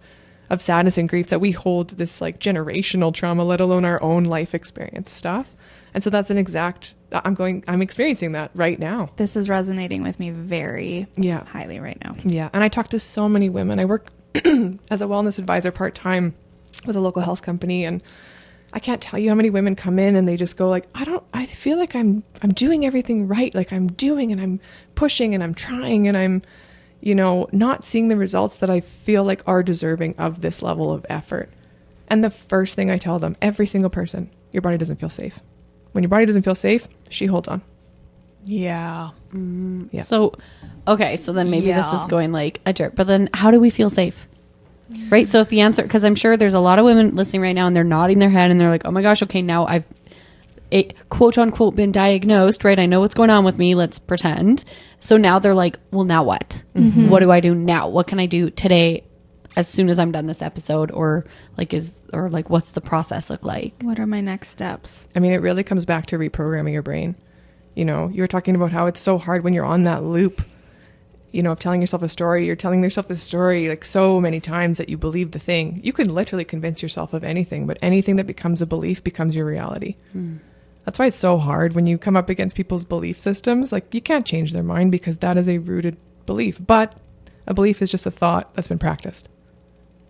Speaker 4: sadness and grief that we hold this like generational trauma, let alone our own life experience stuff. And so that's I'm experiencing that right now.
Speaker 1: This is resonating with me very highly right now.
Speaker 4: Yeah. And I talk to so many women. I work as a wellness advisor part-time with a local health company. And I can't tell you how many women come in and they just go like, I feel like I'm doing everything right. Like I'm doing and I'm pushing and I'm trying and I'm, you know, not seeing the results that I feel like are deserving of this level of effort. And the first thing I tell them, every single person, your body doesn't feel safe. When your body doesn't feel safe, she holds on.
Speaker 2: Yeah.
Speaker 4: Yeah.
Speaker 3: So, okay. So then maybe this is going like a jerk, but then how do we feel safe? Right. So if the answer, because I'm sure there's a lot of women listening right now and they're nodding their head and they're like, oh my gosh, okay, now I've quote unquote been diagnosed, right? I know what's going on with me. Let's pretend. So now they're like, well, now what? What do I do now? What can I do today as soon as I'm done this episode? Or what's the process look like?
Speaker 1: What are my next steps?
Speaker 4: I mean, it really comes back to reprogramming your brain. You know, you were talking about how it's so hard when you're on that loop, you know, of telling yourself a story. You're telling yourself the story like so many times that you believe the thing. You can literally convince yourself of anything, but anything that becomes a belief becomes your reality. That's why it's so hard when you come up against people's belief systems. Like, you can't change their mind because that is a rooted belief. But a belief is just a thought that's been practiced.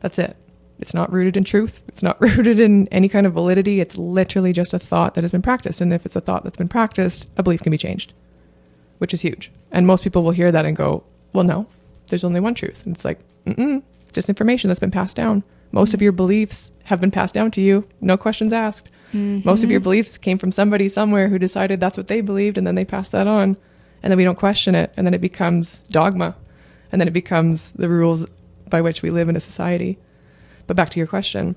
Speaker 4: That's it. It's not rooted in truth. It's not rooted in any kind of validity. It's literally just a thought that has been practiced. And if it's a thought that's been practiced, a belief can be changed, which is huge. And most people will hear that and go, well, no, there's only one truth. And it's like, it's just information that's been passed down. Most of your beliefs have been passed down to you. No questions asked. Most of your beliefs came from somebody somewhere who decided that's what they believed, and then they passed that on. And then we don't question it. And then it becomes dogma. And then it becomes the rules by which we live in a society. But back to your question,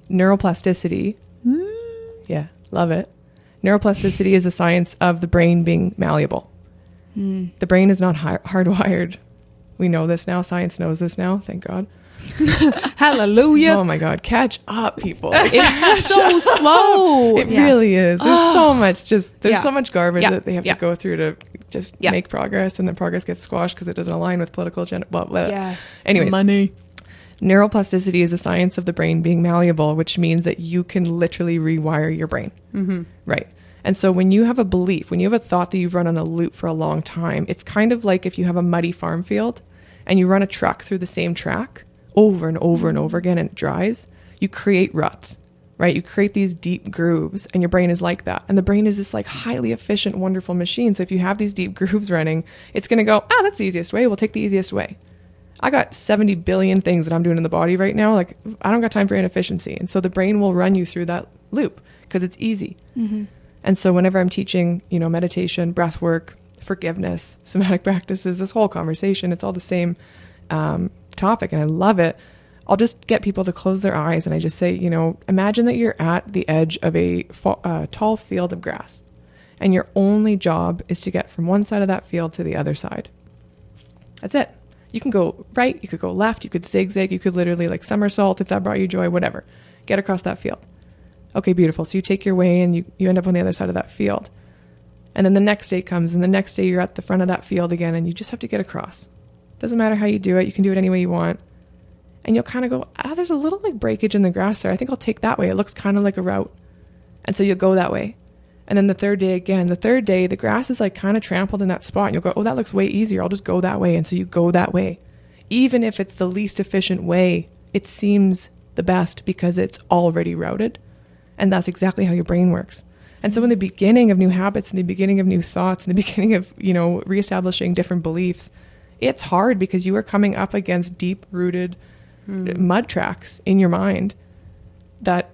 Speaker 4: neuroplasticity. Yeah, love it. Neuroplasticity is the science of the brain being malleable. The brain is not hardwired. We know this now. Science knows this now. Thank God.
Speaker 2: Hallelujah.
Speaker 4: Oh my God. Catch up, people.
Speaker 2: It's so slow.
Speaker 4: It really is. There's so much so much garbage
Speaker 2: Yeah.
Speaker 4: that they have
Speaker 2: Yeah.
Speaker 4: to go through to just
Speaker 2: Yeah.
Speaker 4: make progress, and then progress gets squashed because it doesn't align with political agenda.
Speaker 2: Yes.
Speaker 4: Anyways,
Speaker 2: Money.
Speaker 4: neuroplasticity is the science of the brain being malleable, which means that you can literally rewire your brain. Right. And so when you have a belief, when you have a thought that you've run on a loop for a long time, it's kind of like if you have a muddy farm field and you run a truck through the same track over and over and over again, and it dries, you create ruts, right? You create these deep grooves, and your brain is like that. And the brain is this like highly efficient, wonderful machine. So if you have these deep grooves running, it's going to go, that's the easiest way. We'll take the easiest way. I got 70 billion things that I'm doing in the body right now. Like, I don't got time for inefficiency. And so the brain will run you through that loop because it's easy. And so whenever I'm teaching, meditation, breath work, forgiveness, somatic practices, this whole conversation, it's all the same topic, and I love it. I'll just get people to close their eyes, and I just say, imagine that you're at the edge of a tall field of grass, and your only job is to get from one side of that field to the other side. That's it. You can go right, you could go left, you could zigzag, you could literally like somersault if that brought you joy, whatever. Get across that field. Okay, beautiful. So you take your way and you end up on the other side of that field. And then the next day comes, and the next day you're at the front of that field again, and you just have to get across. Doesn't matter how you do it. You can do it any way you want. And you'll kind of go, there's a little like breakage in the grass there. I think I'll take that way. It looks kind of like a route. And so you'll go that way. And then the third day again, the grass is like kind of trampled in that spot. And you'll go, that looks way easier. I'll just go that way. And so you go that way. Even if it's the least efficient way, it seems the best because it's already routed. And that's exactly how your brain works. And so in the beginning of new habits, in the beginning of new thoughts, in the beginning of, reestablishing different beliefs, it's hard because you are coming up against deep-rooted mud tracks in your mind that,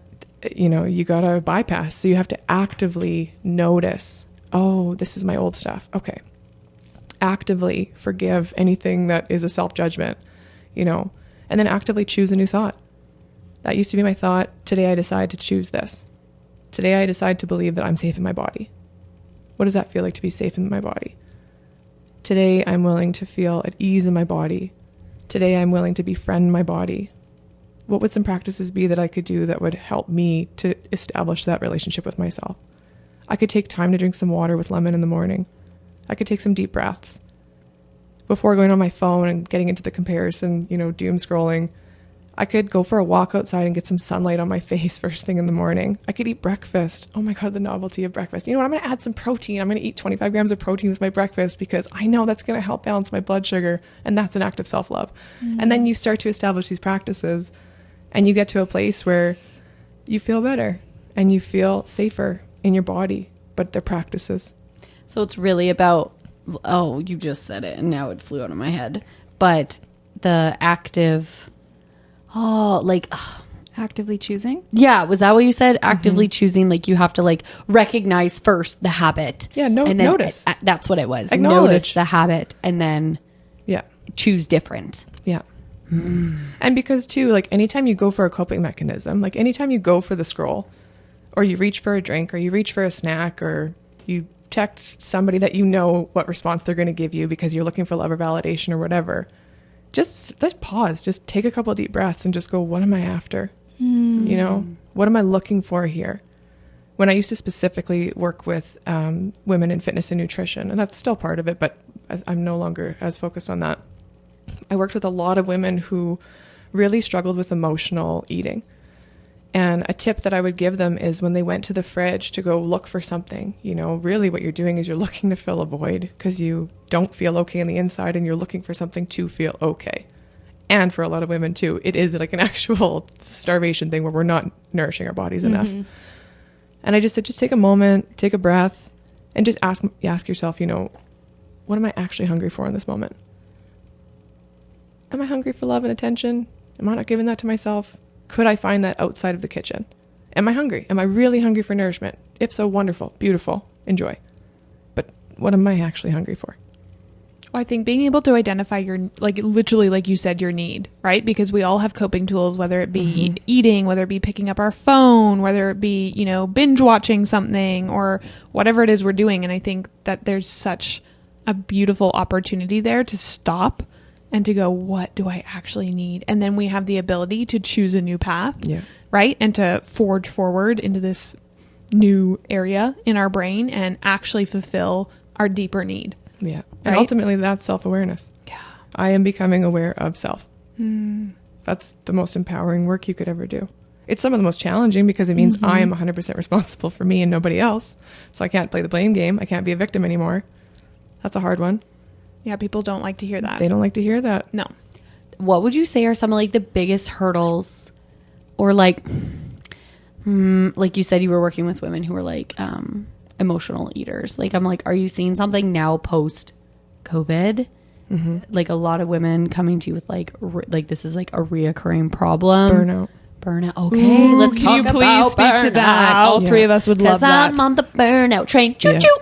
Speaker 4: you got to bypass. So you have to actively notice, this is my old stuff. Okay. Actively forgive anything that is a self-judgment, and then actively choose a new thought. That used to be my thought. Today I decide to choose this. Today I decide to believe that I'm safe in my body. What does that feel like to be safe in my body? Today I'm willing to feel at ease in my body. Today I'm willing to befriend my body. What would some practices be that I could do that would help me to establish that relationship with myself? I could take time to drink some water with lemon in the morning. I could take some deep breaths. Before going on my phone and getting into the comparison, doom scrolling, I could go for a walk outside and get some sunlight on my face first thing in the morning. I could eat breakfast. Oh my God, the novelty of breakfast. You know what? I'm going to add some protein. I'm going to eat 25 grams of protein with my breakfast because I know that's going to help balance my blood sugar. And that's an act of self-love. And then you start to establish these practices and you get to a place where you feel better and you feel safer in your body, but they're practices.
Speaker 3: So it's really about, you just said it and now it flew out of my head. But the active...
Speaker 1: actively choosing.
Speaker 3: Yeah, was that what you said? Actively choosing, like you have to like recognize first the habit.
Speaker 4: Yeah,
Speaker 3: and then
Speaker 4: notice.
Speaker 3: That's what it was.
Speaker 4: Acknowledge.
Speaker 3: Notice the habit and then choose different.
Speaker 4: Yeah. And because too, like anytime you go for a coping mechanism, like anytime you go for the scroll or you reach for a drink or you reach for a snack or you text somebody that you know what response they're going to give you because you're looking for love or validation or whatever, just let's pause, just take a couple of deep breaths and just go, what am I after? What am I looking for here? When I used to specifically work with women in fitness and nutrition, and that's still part of it, but I'm no longer as focused on that. I worked with a lot of women who really struggled with emotional eating. And a tip that I would give them is when they went to the fridge to go look for something, really what you're doing is you're looking to fill a void because you don't feel okay on the inside and you're looking for something to feel okay. And for a lot of women too, it is like an actual starvation thing where we're not nourishing our bodies enough. And I just said, just take a moment, take a breath, and just ask yourself, what am I actually hungry for in this moment? Am I hungry for love and attention? Am I not giving that to myself? Could I find that outside of the kitchen? Am I hungry? Am I really hungry for nourishment? If so, wonderful, beautiful, enjoy. But what am I actually hungry for?
Speaker 2: Well, I think being able to identify your, like, literally, like you said, your need, right? Because we all have coping tools, whether it be eating, whether it be picking up our phone, whether it be, you know, binge watching something or whatever it is we're doing. And I think that there's such a beautiful opportunity there to stop and to go, what do I actually need? And then we have the ability to choose a new path, right? And to forge forward into this new area in our brain and actually fulfill our deeper need.
Speaker 4: Yeah. And ultimately that's self-awareness.
Speaker 2: Yeah.
Speaker 4: I am becoming aware of self. That's the most empowering work you could ever do. It's some of the most challenging because it means I am 100% responsible for me and nobody else. So I can't play the blame game. I can't be a victim anymore. That's a hard one.
Speaker 2: Yeah, people don't like to hear that.
Speaker 4: They don't like to hear that.
Speaker 2: No.
Speaker 3: What would you say are some of like the biggest hurdles, or like you said, you were working with women who were like emotional eaters. Like, I'm like, are you seeing something now post COVID? Like a lot of women coming to you with like this is like a reoccurring problem. Burnout. Okay,
Speaker 2: Ooh,
Speaker 3: let's
Speaker 2: can
Speaker 3: talk
Speaker 2: you please
Speaker 3: about
Speaker 2: speak to that?
Speaker 3: burnout.
Speaker 2: All three of us would love that.
Speaker 3: I'm on the burnout train. Choo choo.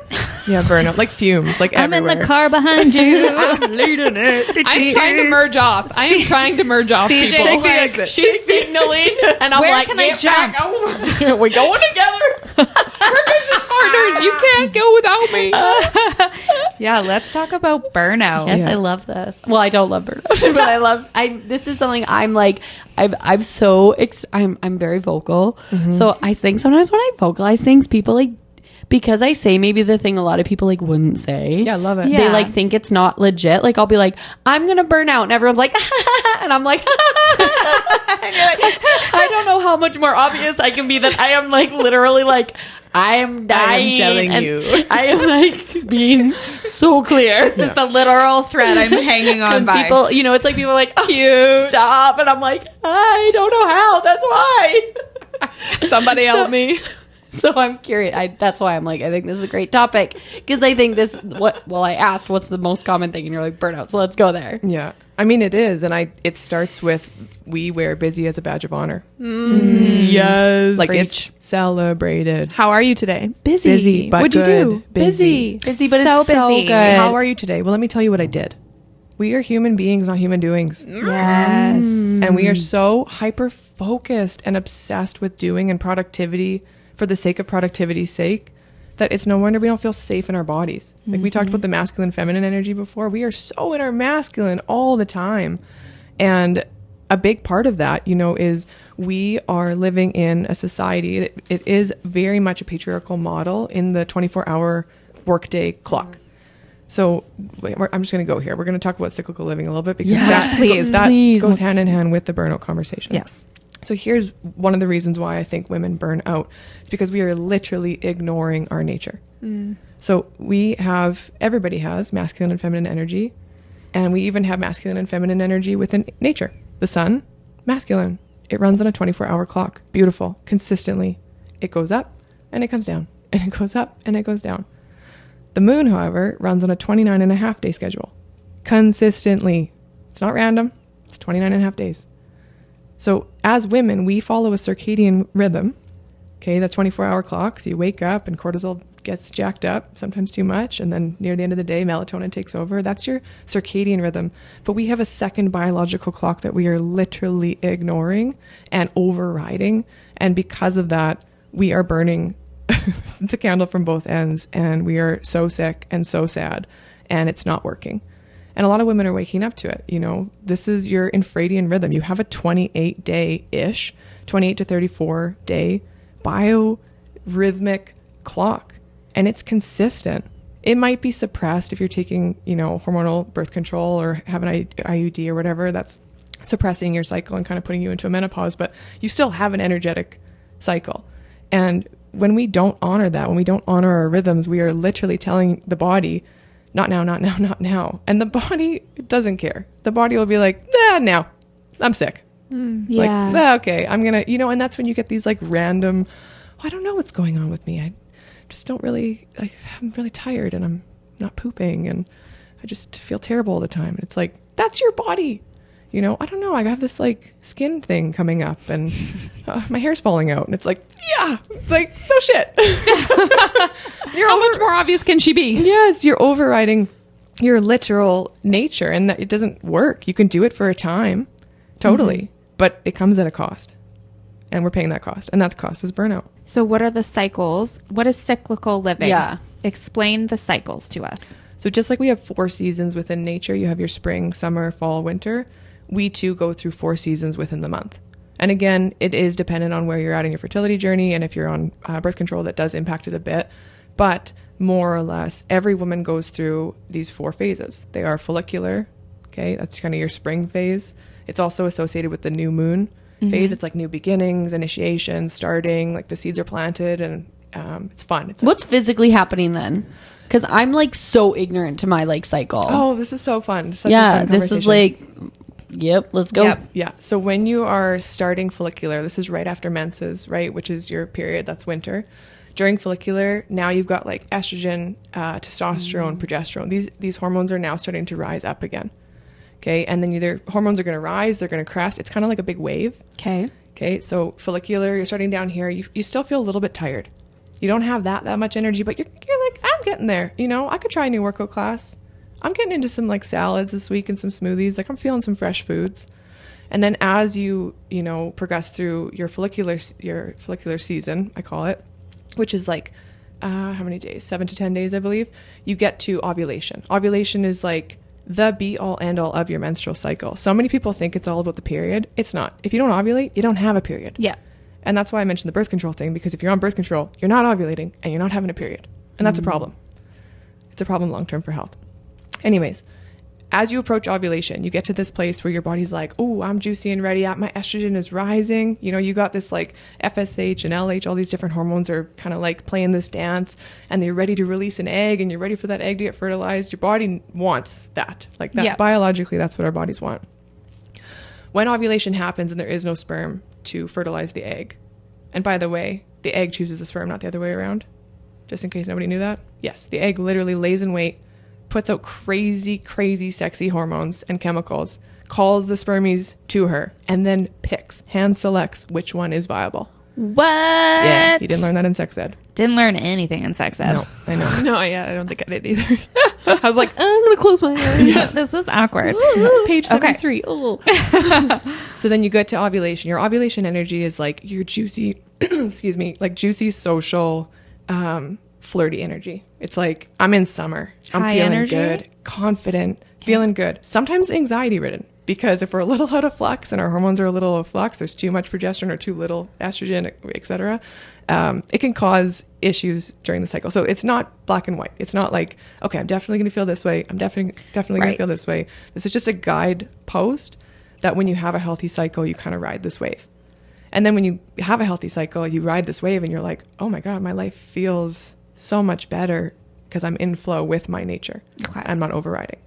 Speaker 4: Yeah, burnout. Like fumes, like
Speaker 3: I'm
Speaker 4: everywhere.
Speaker 3: in the car behind you. I'm leading it.
Speaker 2: I'm trying to merge off. I am trying to merge off
Speaker 1: CJ,
Speaker 2: people.
Speaker 4: Take the exit.
Speaker 2: She's signaling, and I'm
Speaker 1: Where
Speaker 2: like,
Speaker 1: can I
Speaker 2: get
Speaker 1: jump?
Speaker 2: back over. We're going together. We're business partners. You can't go without me.
Speaker 1: Yeah, let's talk about burnout.
Speaker 3: Yes, I love this. Well, I don't love burnout, but this is something I'm like, I'm very vocal. So I think sometimes when I vocalize things, people like, because I say maybe the thing a lot of people like wouldn't say.
Speaker 4: Yeah, I love it.
Speaker 3: They like think it's not legit. Like I'll be like, I'm going to burn out. And everyone's like, and I'm like, and you're like, I don't know how much more obvious I can be that I am like literally like, I am dying.
Speaker 1: I am telling
Speaker 3: and
Speaker 1: you.
Speaker 3: I am like being so clear.
Speaker 1: This is the literal thread I'm hanging on
Speaker 3: And
Speaker 1: by.
Speaker 3: people, you know, it's like people are like, oh,
Speaker 2: Cute.
Speaker 3: stop. And I'm like, I don't know how. That's why.
Speaker 2: Somebody help me.
Speaker 3: So I'm curious. That's why I'm like, I think this is a great topic. Because I think I asked what's the most common thing, and you're like, burnout. So let's go there.
Speaker 4: Yeah. I mean, it is. And it starts with, we wear busy as a badge of honor.
Speaker 2: Yes.
Speaker 4: Like it's celebrated.
Speaker 2: How are you today? Busy.
Speaker 4: Busy, but
Speaker 2: What'd you
Speaker 4: good.
Speaker 2: do?
Speaker 4: Busy.
Speaker 3: Busy, but
Speaker 1: So
Speaker 3: it's so
Speaker 1: busy.
Speaker 3: good.
Speaker 4: How are you today? Well, let me tell you what I did. We are human beings, not human doings.
Speaker 1: Yes.
Speaker 4: And we are so hyper focused and obsessed with doing and productivity for the sake of productivity's sake that it's no wonder we don't feel safe in our bodies. Like we talked about the masculine feminine energy before. We are so in our masculine all the time. And a big part of that, you know, is we are living in a society that it is very much a patriarchal model in the 24-hour workday clock. So I'm just going to go here. We're going to talk about cyclical living a little bit because that goes hand in hand with the burnout conversation.
Speaker 1: Yes.
Speaker 4: So here's one of the reasons why I think women burn out. It's because we are literally ignoring our nature. So everybody has masculine and feminine energy, and we even have masculine and feminine energy within nature. The sun, masculine. It runs on a 24-hour clock. Beautiful. Consistently. It goes up and it comes down, and it goes up and it goes down. The moon, however, runs on a 29.5-day schedule. Consistently. It's not random. It's 29.5 days. So as women, we follow a circadian rhythm. Okay, that 24-hour clock. So you wake up and cortisol gets jacked up, sometimes too much. And then near the end of the day, melatonin takes over. That's your circadian rhythm. But we have a second biological clock that we are literally ignoring and overriding. And because of that, we are burning the candle from both ends. And we are so sick and so sad. And it's not working. And a lot of women are waking up to it. You know, this is your infradian rhythm. You have a 28-day-ish, 28 to 34-day biorhythmic clock. And it's consistent. It might be suppressed if you're taking, you know, hormonal birth control or have an IUD or whatever. That's suppressing your cycle and kind of putting you into a menopause. But you still have an energetic cycle. And when we don't honor that, when we don't honor our rhythms, we are literally telling the body, not now, not now, not now. And the body doesn't care. The body will be like, now, I'm sick.
Speaker 3: Yeah.
Speaker 4: Like, okay, I'm going to, you know, and that's when you get these like random, I don't know what's going on with me. I just don't really, I'm really tired and I'm not pooping and I just feel terrible all the time. And it's like, that's your body. You know, I don't know. I have this like skin thing coming up and my hair's falling out. And it's like, yeah, like, no shit.
Speaker 2: How much more obvious can she be?
Speaker 4: Yes, you're overriding your literal nature, and that it doesn't work. You can do it for a time, totally, but it comes at a cost. And we're paying that cost. And that cost is burnout.
Speaker 1: So what are the cycles? What is cyclical living?
Speaker 3: Yeah.
Speaker 1: Explain the cycles to us.
Speaker 4: So just like we have 4 seasons within nature, you have your spring, summer, fall, winter. We too go through 4 seasons within the month. And again, it is dependent on where you're at in your fertility journey. And if you're on birth control, that does impact it a bit. But more or less, every woman goes through these 4 phases. They are follicular. Okay, that's kind of your spring phase. It's also associated with the new moon phase. It's like new beginnings, initiation, starting, like the seeds are planted, and it's fun. It's
Speaker 3: What's physically happening then? Because I'm like so ignorant to my like cycle.
Speaker 4: Oh, this is so fun. Such a
Speaker 3: yeah,
Speaker 4: fun
Speaker 3: this is
Speaker 4: conversation.
Speaker 3: like, yep, let's go.
Speaker 1: Yep.
Speaker 4: Yeah. So when you are starting follicular, this is right after menses, right? Which is your period. That's winter. During follicular, now you've got like estrogen, testosterone, progesterone. These hormones are now starting to rise up again. Okay. And then either hormones are going to rise, they're going to crest. It's kind of like a big wave.
Speaker 1: Okay.
Speaker 4: Okay. So follicular, you're starting down here. You still feel a little bit tired. You don't have that much energy, but you're like, I'm getting there. You know, I could try a new workout class. I'm getting into some like salads this week and some smoothies. Like I'm feeling some fresh foods. And then as you progress through your follicular season, I call it, which is like, how many days? 7 to 10 days, I believe. You get to ovulation. Ovulation is like the be all end all of your menstrual cycle. So many people think it's all about the period. It's not. If you don't ovulate, you don't have a period.
Speaker 1: Yeah.
Speaker 4: And that's why I mentioned the birth control thing, because if you're on birth control, you're not ovulating and you're not having a period. And that's a problem. It's a problem long-term for health. Anyways, as you approach ovulation, you get to this place where your body's like, oh, I'm juicy and ready. My estrogen is rising. You know, you got this like FSH and LH, all these different hormones are kind of like playing this dance, and you're ready to release an egg and you're ready for that egg to get fertilized. Your body wants that. Like that,
Speaker 1: Yeah.
Speaker 4: Biologically, that's what our bodies want. When ovulation happens and there is no sperm to fertilize the egg, and by the way, the egg chooses the sperm, not the other way around, just in case nobody knew that. Yes, the egg literally lays in wait, puts out crazy, crazy, sexy hormones and chemicals, calls the spermies to her, and then picks, hand selects which one is viable.
Speaker 1: What?
Speaker 4: Yeah, you didn't learn that in sex ed.
Speaker 1: Didn't learn anything in sex ed.
Speaker 4: No, I know.
Speaker 2: No, yeah, I don't think I did either. I was like, I'm going to close my eyes.
Speaker 1: This is awkward.
Speaker 4: Page
Speaker 1: Okay.
Speaker 4: 73. Oh. So then you get to ovulation. Your ovulation energy is like your juicy, excuse me, like juicy, social, flirty energy. It's like, I'm in summer. I'm
Speaker 1: High
Speaker 4: feeling
Speaker 1: energy?
Speaker 4: good, confident, feeling good. Sometimes anxiety ridden, because if we're a little out of flux and our hormones are a little out of flux, there's too mumuch progesterone or too little estrogen, etc. It can cause issues during the cycle. So it's not black and white. It's not like, okay, I'm definitely going to feel this way. I'm definitely going
Speaker 1: Right.
Speaker 4: to feel this way. This is just a guide post that when you have a healthy cycle, you kind of ride this wave. And then when you have a healthy cycle, you ride this wave and you're like, oh my God, my life feels so much better because I'm in flow with my nature.
Speaker 1: Okay.
Speaker 4: I'm not overriding.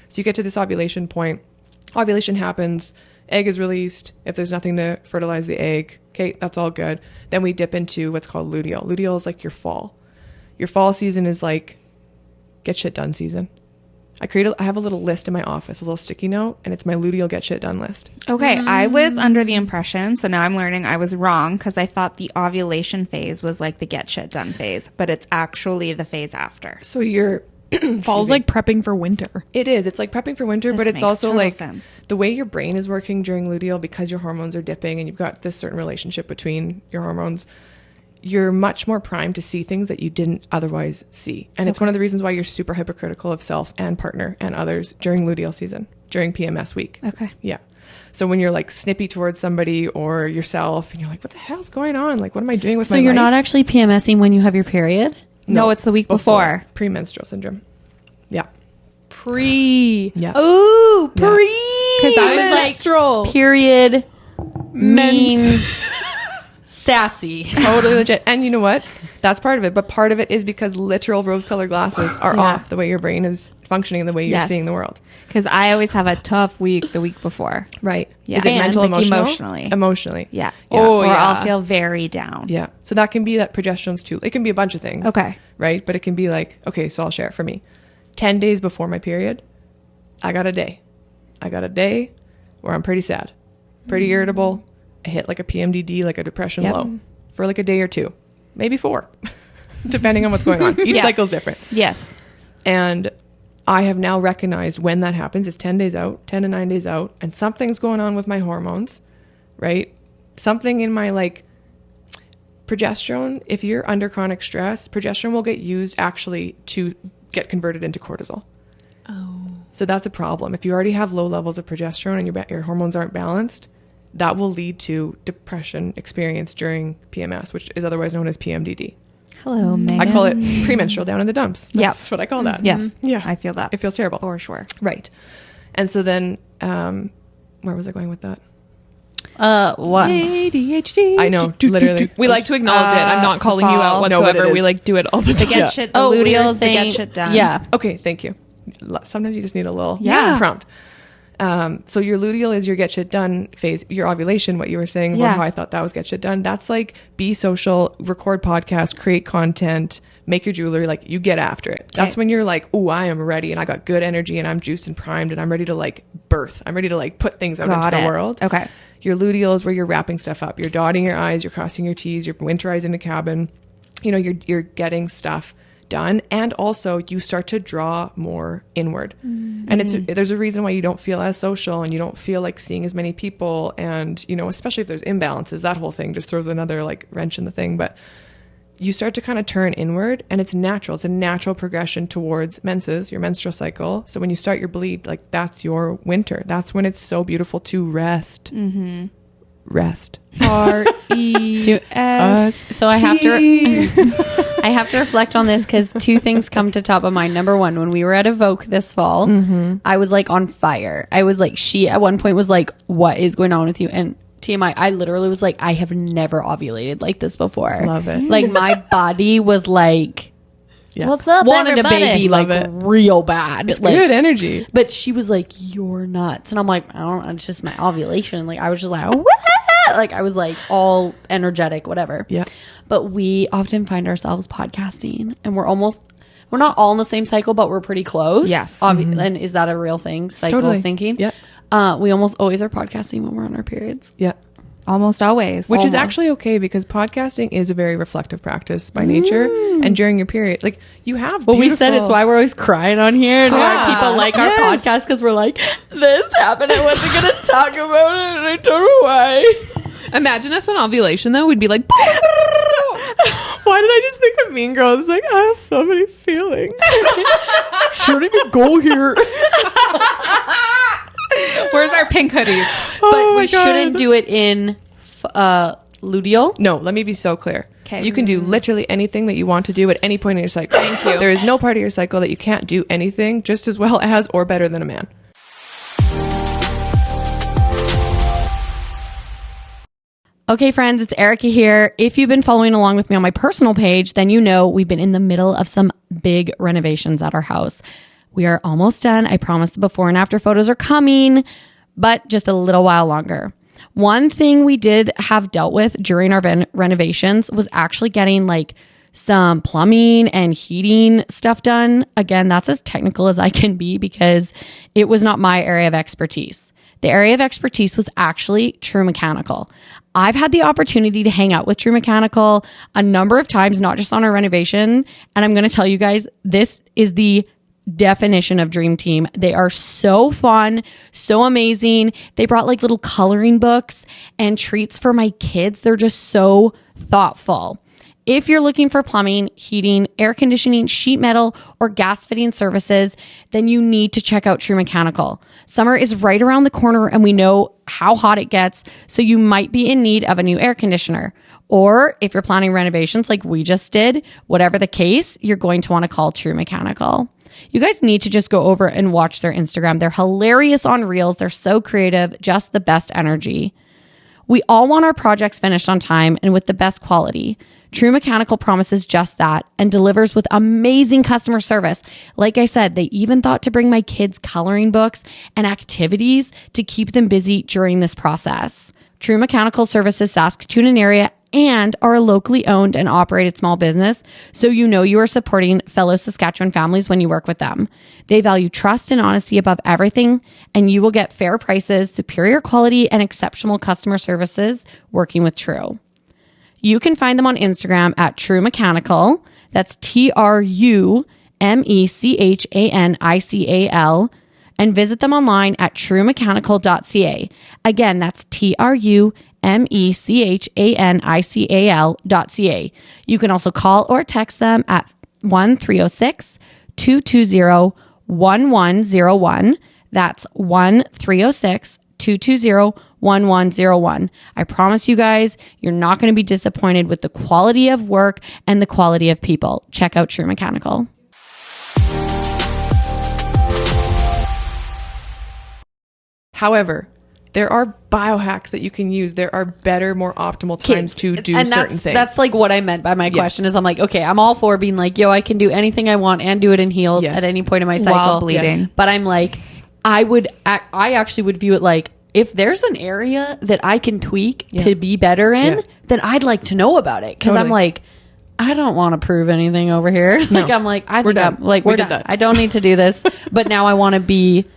Speaker 4: So you get to this ovulation point. Ovulation happens. Egg is released. If there's nothing to fertilize the egg, okay, that's all good. Then we dip into what's called luteal. Luteal is like your fall. Your fall season is like get shit done season. I have a little list in my office, a little sticky note, and it's my luteal get shit done list.
Speaker 1: Okay, I was under the impression, so now I'm learning I was wrong, because I thought the ovulation phase was like the get shit done phase, but it's actually the phase after.
Speaker 4: So you're
Speaker 2: Fall's like prepping for winter.
Speaker 4: It is. It's like prepping for winter,
Speaker 1: This
Speaker 4: but it's
Speaker 1: makes
Speaker 4: also
Speaker 1: total
Speaker 4: like
Speaker 1: sense.
Speaker 4: the way your brain is working during luteal, because your hormones are dipping and you've got this certain relationship between your hormones. You're much more primed to see things that you didn't otherwise see. And it's one of the reasons why you're super hypocritical of self and partner and others during luteal season, during PMS week.
Speaker 1: Okay.
Speaker 4: Yeah. So when you're like snippy towards somebody or yourself and you're like, what the hell's going on? Like, what am I doing with
Speaker 3: So
Speaker 4: my life?
Speaker 3: you're not actually PMSing when you have your period?
Speaker 1: No, it's the week before.
Speaker 4: Premenstrual syndrome. Yeah.
Speaker 2: Pre.
Speaker 4: Yeah.
Speaker 3: Ooh,
Speaker 4: Yeah.
Speaker 3: Because I was like,
Speaker 2: Menstrual.
Speaker 3: period means sassy.
Speaker 4: Totally legit. And you know what? That's part of it. But part of it is because literal rose-colored glasses are
Speaker 1: Yeah.
Speaker 4: off the way your brain is functioning and the way you're
Speaker 1: Yes.
Speaker 4: seeing the world.
Speaker 1: Because I always have a tough week the week before.
Speaker 4: Right.
Speaker 1: Yeah.
Speaker 4: Is it
Speaker 1: And,
Speaker 4: mental,
Speaker 1: like,
Speaker 4: emotional?
Speaker 1: emotionally.
Speaker 4: Emotionally.
Speaker 1: Yeah.
Speaker 4: Yeah.
Speaker 1: Or
Speaker 2: yeah.
Speaker 1: I'll feel very down.
Speaker 4: Yeah. So that can be that progesterone's too. It can be a bunch of things.
Speaker 1: Okay.
Speaker 4: Right? But it can be like, okay, so I'll share it for me. 10 days before my period, I got a day where I'm pretty sad, pretty irritable. I hit like a PMDD, like a depression low for like a day or two, maybe 4, depending on what's going on. Each cycle is different.
Speaker 1: Yes.
Speaker 4: And I have now recognized when that happens, it's 10 days out, 10 to 9 days out, and something's going on with my hormones, right? Something in my like progesterone, if you're under chronic stress, progesterone will get used actually to get converted into cortisol. Oh. So that's a problem. If you already have low levels of progesterone and your hormones aren't balanced, that will lead to depression experience during PMS, which is otherwise known as PMDD.
Speaker 1: Hello, Megan.
Speaker 4: I call it premenstrual down in the dumps. That's what I call that.
Speaker 1: Yes.
Speaker 4: Yeah.
Speaker 1: I feel that.
Speaker 4: It feels terrible.
Speaker 1: For sure.
Speaker 4: Right. And so then, where was I going with that?
Speaker 3: What?
Speaker 2: ADHD.
Speaker 4: I know, literally.
Speaker 2: We like to acknowledge it. I'm not calling you out
Speaker 4: No, but
Speaker 2: whatsoever.
Speaker 4: it
Speaker 2: we
Speaker 4: is.
Speaker 2: like do it all the
Speaker 1: To
Speaker 2: time.
Speaker 1: get shit, the luteals, to get shit done.
Speaker 3: Yeah.
Speaker 4: Okay, thank you. Sometimes you just need a little
Speaker 1: Yeah.
Speaker 4: prompt. So your luteal is your get shit done phase. Your ovulation, what you were saying, about how I thought that was get shit done. That's like be social, record podcasts, create content, make your jewelry. Like you get after it. That's when you're like, oh, I am ready and I got good energy and I'm juiced and primed and I'm ready to like birth. I'm ready to like put things out into the world.
Speaker 1: Okay.
Speaker 4: Your luteal is where you're wrapping stuff up. You're dotting your I's, you're crossing your T's, you're winterizing the cabin. You know, you're getting stuff done, and also you start to draw more inward. And there's a reason why you don't feel as social and you don't feel like seeing as many people, and you know, especially if there's imbalances, that whole thing just throws another like wrench in the thing. But you start to kind of turn inward, and it's natural. It's a natural progression towards menses, your menstrual cycle. So when you start your bleed, like that's your winter. That's when it's so beautiful to rest. Rest.
Speaker 3: R-E-S. So I have to I have to reflect on this because 2 things come to top of mind. Number 1, when we were at Evoke this fall, I was like on fire. I was like, she at one point was like, what is going on with you? And TMI, I literally was like, I have never ovulated like this before.
Speaker 4: Love it.
Speaker 3: Like my body was like,
Speaker 1: What's up,
Speaker 3: wanted
Speaker 1: everybody?
Speaker 3: a baby
Speaker 4: Love
Speaker 3: like
Speaker 4: it.
Speaker 3: real bad.
Speaker 4: It's
Speaker 3: like,
Speaker 4: good energy.
Speaker 3: But she was like, you're nuts. And I'm like, I don't know, it's just my ovulation. Like I was just like, what? Like I was like all energetic, whatever.
Speaker 4: Yeah.
Speaker 3: But we often find ourselves podcasting and we're not all in the same cycle, but we're pretty close.
Speaker 1: Yes.
Speaker 3: And is that a real thing? Cycle
Speaker 4: Totally.
Speaker 3: syncing?
Speaker 4: Yeah.
Speaker 3: We almost always are podcasting when we're on our periods.
Speaker 4: Yeah.
Speaker 1: Almost always.
Speaker 4: Which is actually okay because podcasting is a very reflective practice by nature. And during your period, like you have
Speaker 3: Well, we said it's why we're always crying on here and why people like our podcast because we're like, this happened. I wasn't going to talk about it and I don't know why.
Speaker 2: Imagine us on ovulation though. We'd be like,
Speaker 4: Why did I just think of Mean Girls? Like, I have so many feelings.
Speaker 3: Shouldn't even go here.
Speaker 1: Where's our pink hoodies?
Speaker 3: But we shouldn't do it in luteal.
Speaker 4: No, let me be so clear.
Speaker 1: 'Kay.
Speaker 4: You can do literally anything that you want to do at any point in your cycle. Thank you. There is no part of your cycle that you can't do anything just as well as or better than a man.
Speaker 3: Okay, friends, it's Erica here. If you've been following along with me on my personal page, then you know we've been in the middle of some big renovations at our house. We are almost done. I promise the before and after photos are coming, but just a little while longer. One thing we did have dealt with during our renovations was actually getting like some plumbing and heating stuff done. Again, that's as technical as I can be because it was not my area of expertise. The area of expertise was actually True Mechanical. I've had the opportunity to hang out with True Mechanical a number of times, not just on our renovation. And I'm going to tell you guys, this is the definition of dream team. They are so fun, so amazing. They brought like little coloring books and treats for my kids. They're just so thoughtful. If you're looking for plumbing, heating, air conditioning, sheet metal, or gas fitting services, then you need to check out True Mechanical. Summer is right around the corner and we know how hot it gets, so you might be in need of a new air conditioner. Or if you're planning renovations like we just did, whatever the case, you're going to want to call True Mechanical. You guys need to just go over and watch their Instagram. They're hilarious on Reels. They're so creative, just the best energy. We all want our projects finished on time and with the best quality. True Mechanical promises just that and delivers with amazing customer service. Like I said, they even thought to bring my kids coloring books and activities to keep them busy during this process. True Mechanical services Saskatoon and area and are a locally owned and operated small business, so you know you are supporting fellow Saskatchewan families when you work with them. They value trust and honesty above everything, and you will get fair prices, superior quality, and exceptional customer services working with True. You can find them on Instagram at True Mechanical. That's TrueMechanical, and visit them online at truemechanical.ca. Again, that's TrueMechanical.ca. You can also call or text them at 1-306-220-1101. That's 1-306-220-1101. I promise you guys, you're not going to be disappointed with the quality of work and the quality of people. Check out True Mechanical.
Speaker 4: However, there are biohacks that you can use. There are better, more optimal times to do certain things.
Speaker 3: That's like what I meant by my question is I'm like, okay, I'm all for being like, yo, I can do anything I want and do it in heels at any point in my cycle.
Speaker 1: While bleeding.
Speaker 3: Yes. But I'm like, I actually would view it like, if there's an area that I can tweak to be better in, then I'd like to know about it. Because I'm like, I don't want to prove anything over here.
Speaker 4: No.
Speaker 3: Like, I'm like, we're done. I don't need to do this. But now I want to be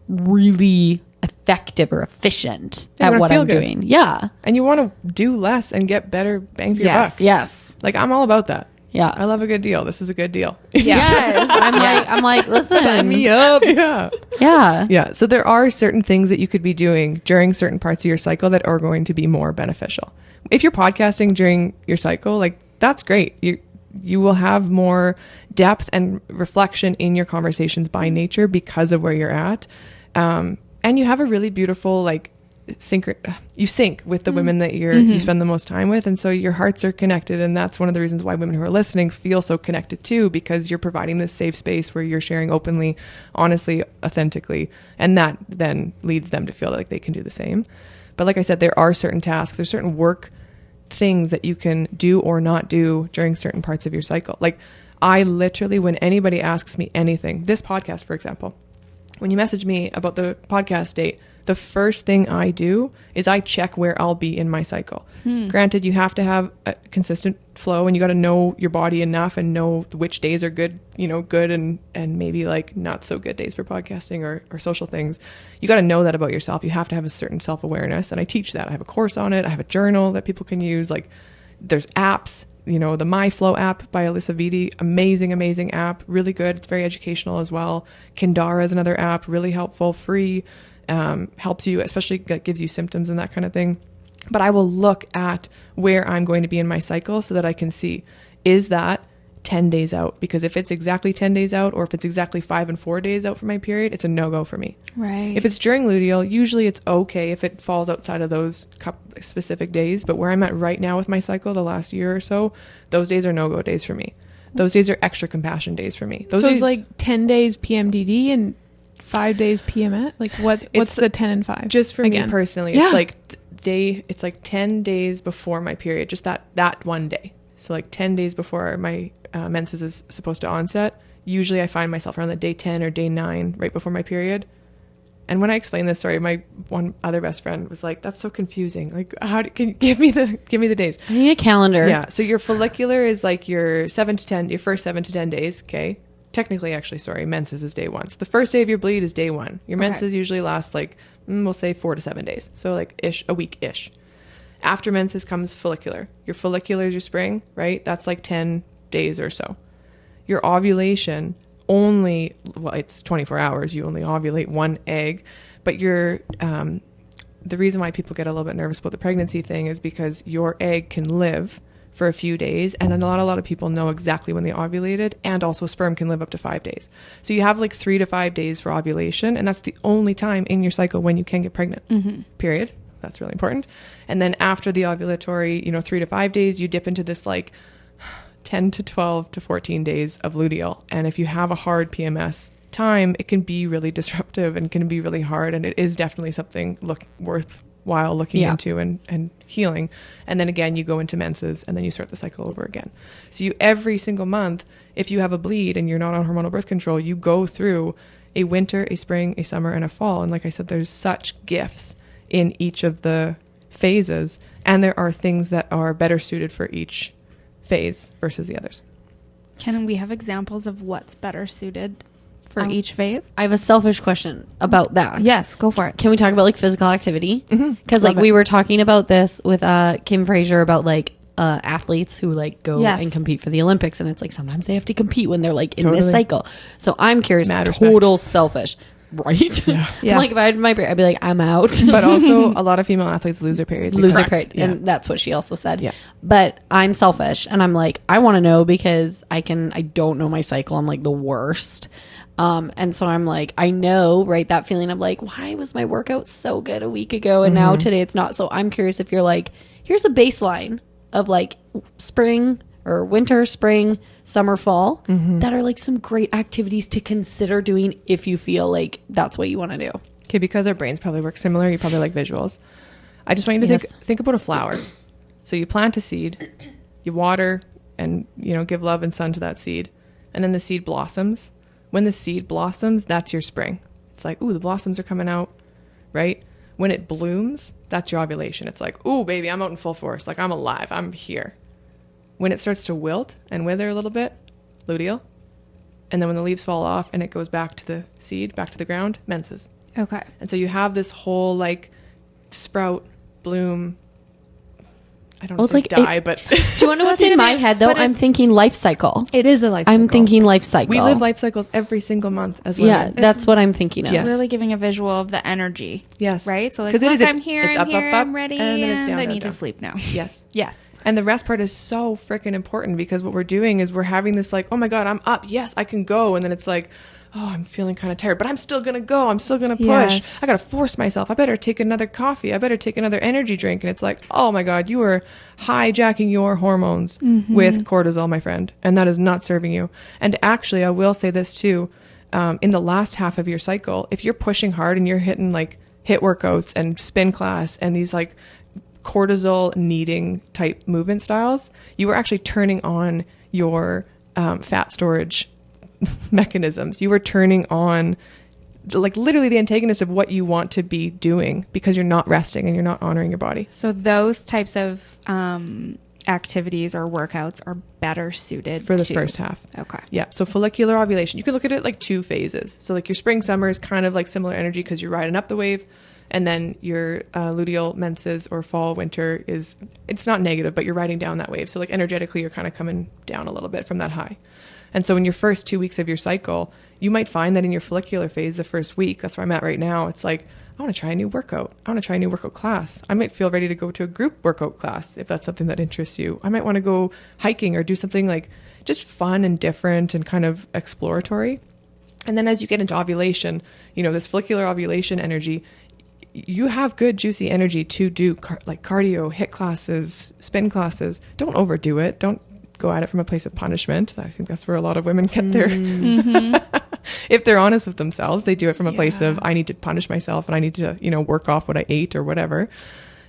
Speaker 3: really effective or efficient at what I'm doing. Yeah.
Speaker 4: And you want to do less and get better bang for your buck.
Speaker 3: Yes.
Speaker 4: Like, I'm all about that.
Speaker 3: Yeah.
Speaker 4: I love a good deal. This is a good deal.
Speaker 3: Yes. I'm like, listen.
Speaker 1: Sign me up.
Speaker 4: Yeah.
Speaker 3: Yeah.
Speaker 4: Yeah. So there are certain things that you could be doing during certain parts of your cycle that are going to be more beneficial. If you're podcasting during your cycle, like, that's great. You will have more depth and reflection in your conversations by nature because of where you're at. And you have a really beautiful, like, you sync with the women that you spend the most time with. And so your hearts are connected. And that's one of the reasons why women who are listening feel so connected too, because you're providing this safe space where you're sharing openly, honestly, authentically. And that then leads them to feel like they can do the same. But like I said, there are certain tasks, there's certain work things that you can do or not do during certain parts of your cycle. Like, I literally, when anybody asks me anything, this podcast, for example, when you message me about the podcast date, the first thing I do is I check where I'll be in my cycle. Granted, you have to have a consistent flow, and you got to know your body enough and know which days are good, good and maybe like not so good days for podcasting or social things. You got to know that about yourself. You have to have a certain self-awareness. And I teach that. I have a course on it. I have a journal that people can use. Like, there's apps, the MyFlow app by Alyssa Vitti, amazing app, really good. It's very educational as well. Kindara is another app, really helpful, free. Helps you, especially that gives you symptoms and that kind of thing. But I will look at where I'm going to be in my cycle so that I can see, is that 10 days out? Because if it's exactly 10 days out, or if it's exactly 5 and 4 days out from my period, it's a no-go for me.
Speaker 1: Right.
Speaker 4: If it's during luteal, usually it's okay if it falls outside of those specific days. But where I'm at right now with my cycle, the last year or so, those days are no-go days for me. Those days are extra compassion days for me. Those
Speaker 2: so
Speaker 4: days,
Speaker 2: it's like 10 days PMDD and 5 days PMS? Like, what's the 10 and 5?
Speaker 4: Just for me personally,
Speaker 2: Yeah.
Speaker 4: it's like 10 days before my period, just that one day. So like 10 days before my menses is supposed to onset, usually I find myself around the day 10 or day 9, right before my period. And when I explained this story, my one other best friend was like, "That's so confusing. Like, can you give me the days?
Speaker 3: I need a calendar."
Speaker 4: Yeah. So your follicular is like your first 7 to 10 days. Okay. Technically, actually, sorry, menses is day 1. So the first day of your bleed is day 1. Your menses usually last like, we'll say 4 to 7 days. So like a week-ish. After menses comes follicular. Your follicular is your spring, right? That's like 10 days or so. Your ovulation it's 24 hours. You only ovulate 1 egg. But the reason why people get a little bit nervous about the pregnancy thing is because your egg can live for a few days, and a lot of people know exactly when they ovulated, and also sperm can live up to 5 days. So you have like 3 to 5 days for ovulation, and that's the only time in your cycle when you can get pregnant. Period. That's really important. And then after the ovulatory, 3 to 5 days, you dip into this like 10 to 12 to 14 days of luteal. And if you have a hard PMS time, it can be really disruptive and can be really hard, and it is definitely something worthwhile looking into and healing. And then again, you go into menses, and then you start the cycle over again. So every single month, if you have a bleed and you're not on hormonal birth control, you go through a winter, a spring, a summer, and a fall. And like I said, there's such gifts in each of the phases, And there are things that are better suited for each phase versus the others.
Speaker 1: Can we have examples of what's better suited for each phase?
Speaker 3: I have a selfish question about that.
Speaker 1: Yes, go for it.
Speaker 3: Can we talk about like physical activity? Because like we were talking about this with Kim Fraser about like athletes who like go and compete for the Olympics, and it's like sometimes they have to compete when they're like in this cycle. So I'm curious, total selfish. Right? Yeah. Like if I had my period, I'd be like, I'm out.
Speaker 4: But also a lot of female athletes lose their periods.
Speaker 3: And that's what she also said. Yeah. But I'm selfish and I'm like, I want to know because I don't know my cycle. I'm like the worst. And so I'm like, I know, right? That feeling of like, why was my workout so good a week ago and now today it's not? So I'm curious if you're like, here's a baseline of like spring or winter, spring, summer, fall, that are like some great activities to consider doing if you feel like that's what you want to do.
Speaker 4: Okay, because our brains probably work similar, you probably like visuals. I just want you to think about a flower. So you plant a seed, you water and, give love and sun to that seed. And then the seed blossoms. When the seed blossoms, that's your spring. It's like, ooh, the blossoms are coming out, right? When it blooms, that's your ovulation. It's like, ooh, baby, I'm out in full force. Like, I'm alive. I'm here. When it starts to wilt and wither a little bit, luteal. And then when the leaves fall off and it goes back to the seed, back to the ground, menses.
Speaker 1: Okay.
Speaker 4: And so you have this whole like sprout, bloom, I don't know, like die, but
Speaker 3: do you want to know what's in my head though? I'm thinking life cycle.
Speaker 1: It is a life cycle.
Speaker 3: I'm thinking life cycle.
Speaker 4: We live life cycles every single month as women.
Speaker 3: Yeah, that's what I'm thinking of.
Speaker 1: Yes. Really giving a visual of the energy.
Speaker 4: Yes.
Speaker 1: Right? So like, look, I'm here, I'm ready,
Speaker 4: and then it's down,
Speaker 1: I
Speaker 4: down,
Speaker 1: need
Speaker 4: down.
Speaker 1: to sleep now.
Speaker 4: Yes.
Speaker 1: Yes.
Speaker 4: And the rest part is so freaking important because what we're doing is we're having this like, oh my God, I'm up. Yes, I can go. And then it's like, oh, I'm feeling kind of tired, but I'm still going to go. I'm still going to push. Yes. I got to force myself. I better take another coffee. I better take another energy drink. And it's like, oh my God, you are hijacking your hormones with cortisol, my friend. And that is not serving you. And actually, I will say this too. In the last half of your cycle, if you're pushing hard and you're hitting like HIIT workouts and spin class and these like cortisol needing type movement styles, you are actually turning on your fat storage mechanisms. You are turning on like literally the antagonist of what you want to be doing because you're not resting and you're not honoring your body.
Speaker 1: So those types of activities or workouts are better suited
Speaker 4: for the first half.
Speaker 1: Okay.
Speaker 4: Yeah. So follicular ovulation, you can look at it like two phases. So like your spring, summer is kind of like similar energy because you're riding up the wave. And then your luteal menses or fall, winter it's not negative, but you're riding down that wave. So like energetically, you're kind of coming down a little bit from that high. And so in your first 2 weeks of your cycle, you might find that in your follicular phase, the first week, that's where I'm at right now. It's like, I want to try a new workout. I want to try a new workout class. I might feel ready to go to a group workout class if that's something that interests you. I might want to go hiking or do something like just fun and different and kind of exploratory. And then as you get into ovulation, this follicular ovulation energy, you have good juicy energy to do like cardio, HIIT classes, spin classes. Don't overdo it. Don't go at it from a place of punishment. I think that's where a lot of women get their if they're honest with themselves, they do it from a place of I need to punish myself and I need to work off what I ate or whatever.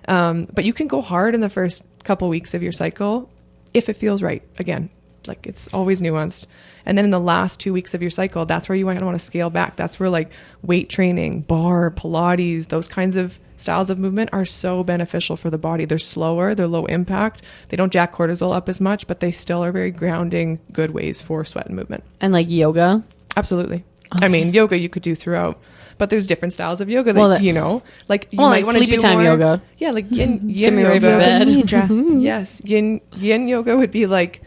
Speaker 4: But you can go hard in the first couple weeks of your cycle if it feels right. Again, like it's always nuanced. And then in the last 2 weeks of your cycle, that's where you want to scale back. That's where like weight training, bar, Pilates, those kinds of styles of movement are so beneficial for the body. They're slower, they're low impact. They don't jack cortisol up as much, but they still are very grounding, good ways for sweat and movement.
Speaker 3: And like yoga?
Speaker 4: Absolutely. Okay. I mean, yoga you could do throughout. But there's different styles of yoga that, like you might want to do
Speaker 3: sleepy time yoga.
Speaker 4: Yeah, like yin
Speaker 3: Get me
Speaker 4: yoga.
Speaker 3: ready for bed.
Speaker 4: Yes, yin yoga would be like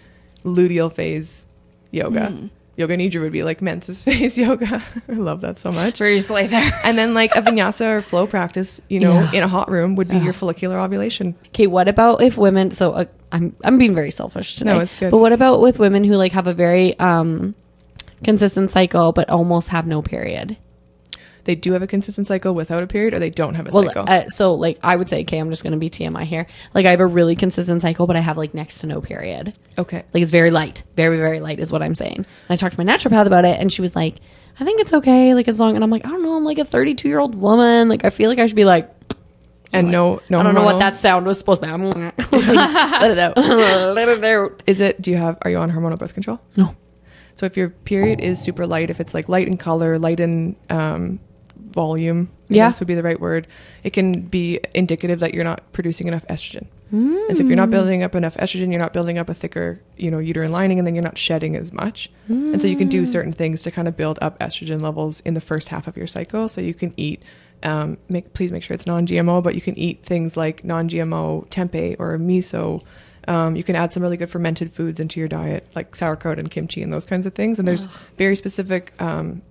Speaker 4: luteal phase yoga. Yoga nidra would be like menses phase yoga. I love that so much.
Speaker 1: Where you just lay there.
Speaker 4: And then like a vinyasa or flow practice, in a hot room would be your follicular ovulation.
Speaker 3: Okay, what about if women? So I'm being very selfish today.
Speaker 4: No, it's good.
Speaker 3: But what about with women who like have a very consistent cycle but almost have no period?
Speaker 4: They do have a consistent cycle without a period, or they don't have a cycle.
Speaker 3: So like I would say, okay, I'm just going to be TMI here. Like I have a really consistent cycle, but I have like next to no period.
Speaker 4: Okay.
Speaker 3: Like it's very light, very, very light is what I'm saying. And I talked to my naturopath about it and she was like, I think it's okay. Like as long, and I'm like, I don't know. I'm like a 32-year-old woman. Like I feel like I should be like,
Speaker 4: and no,
Speaker 3: I don't know what that sound was supposed to be. I'm like, let it out. Let it out.
Speaker 4: Are you on hormonal birth control?
Speaker 3: No.
Speaker 4: So if your period is super light, if it's like light in color, light in volume, I guess would be the right word, it can be indicative that you're not producing enough estrogen. And so if you're not building up enough estrogen, you're not building up a thicker, uterine lining, and then you're not shedding as much. And so you can do certain things to kind of build up estrogen levels in the first half of your cycle. So you can eat, please make sure it's non-GMO, but you can eat things like non-GMO tempeh or miso. You can add some really good fermented foods into your diet, like sauerkraut and kimchi and those kinds of things. And there's very specific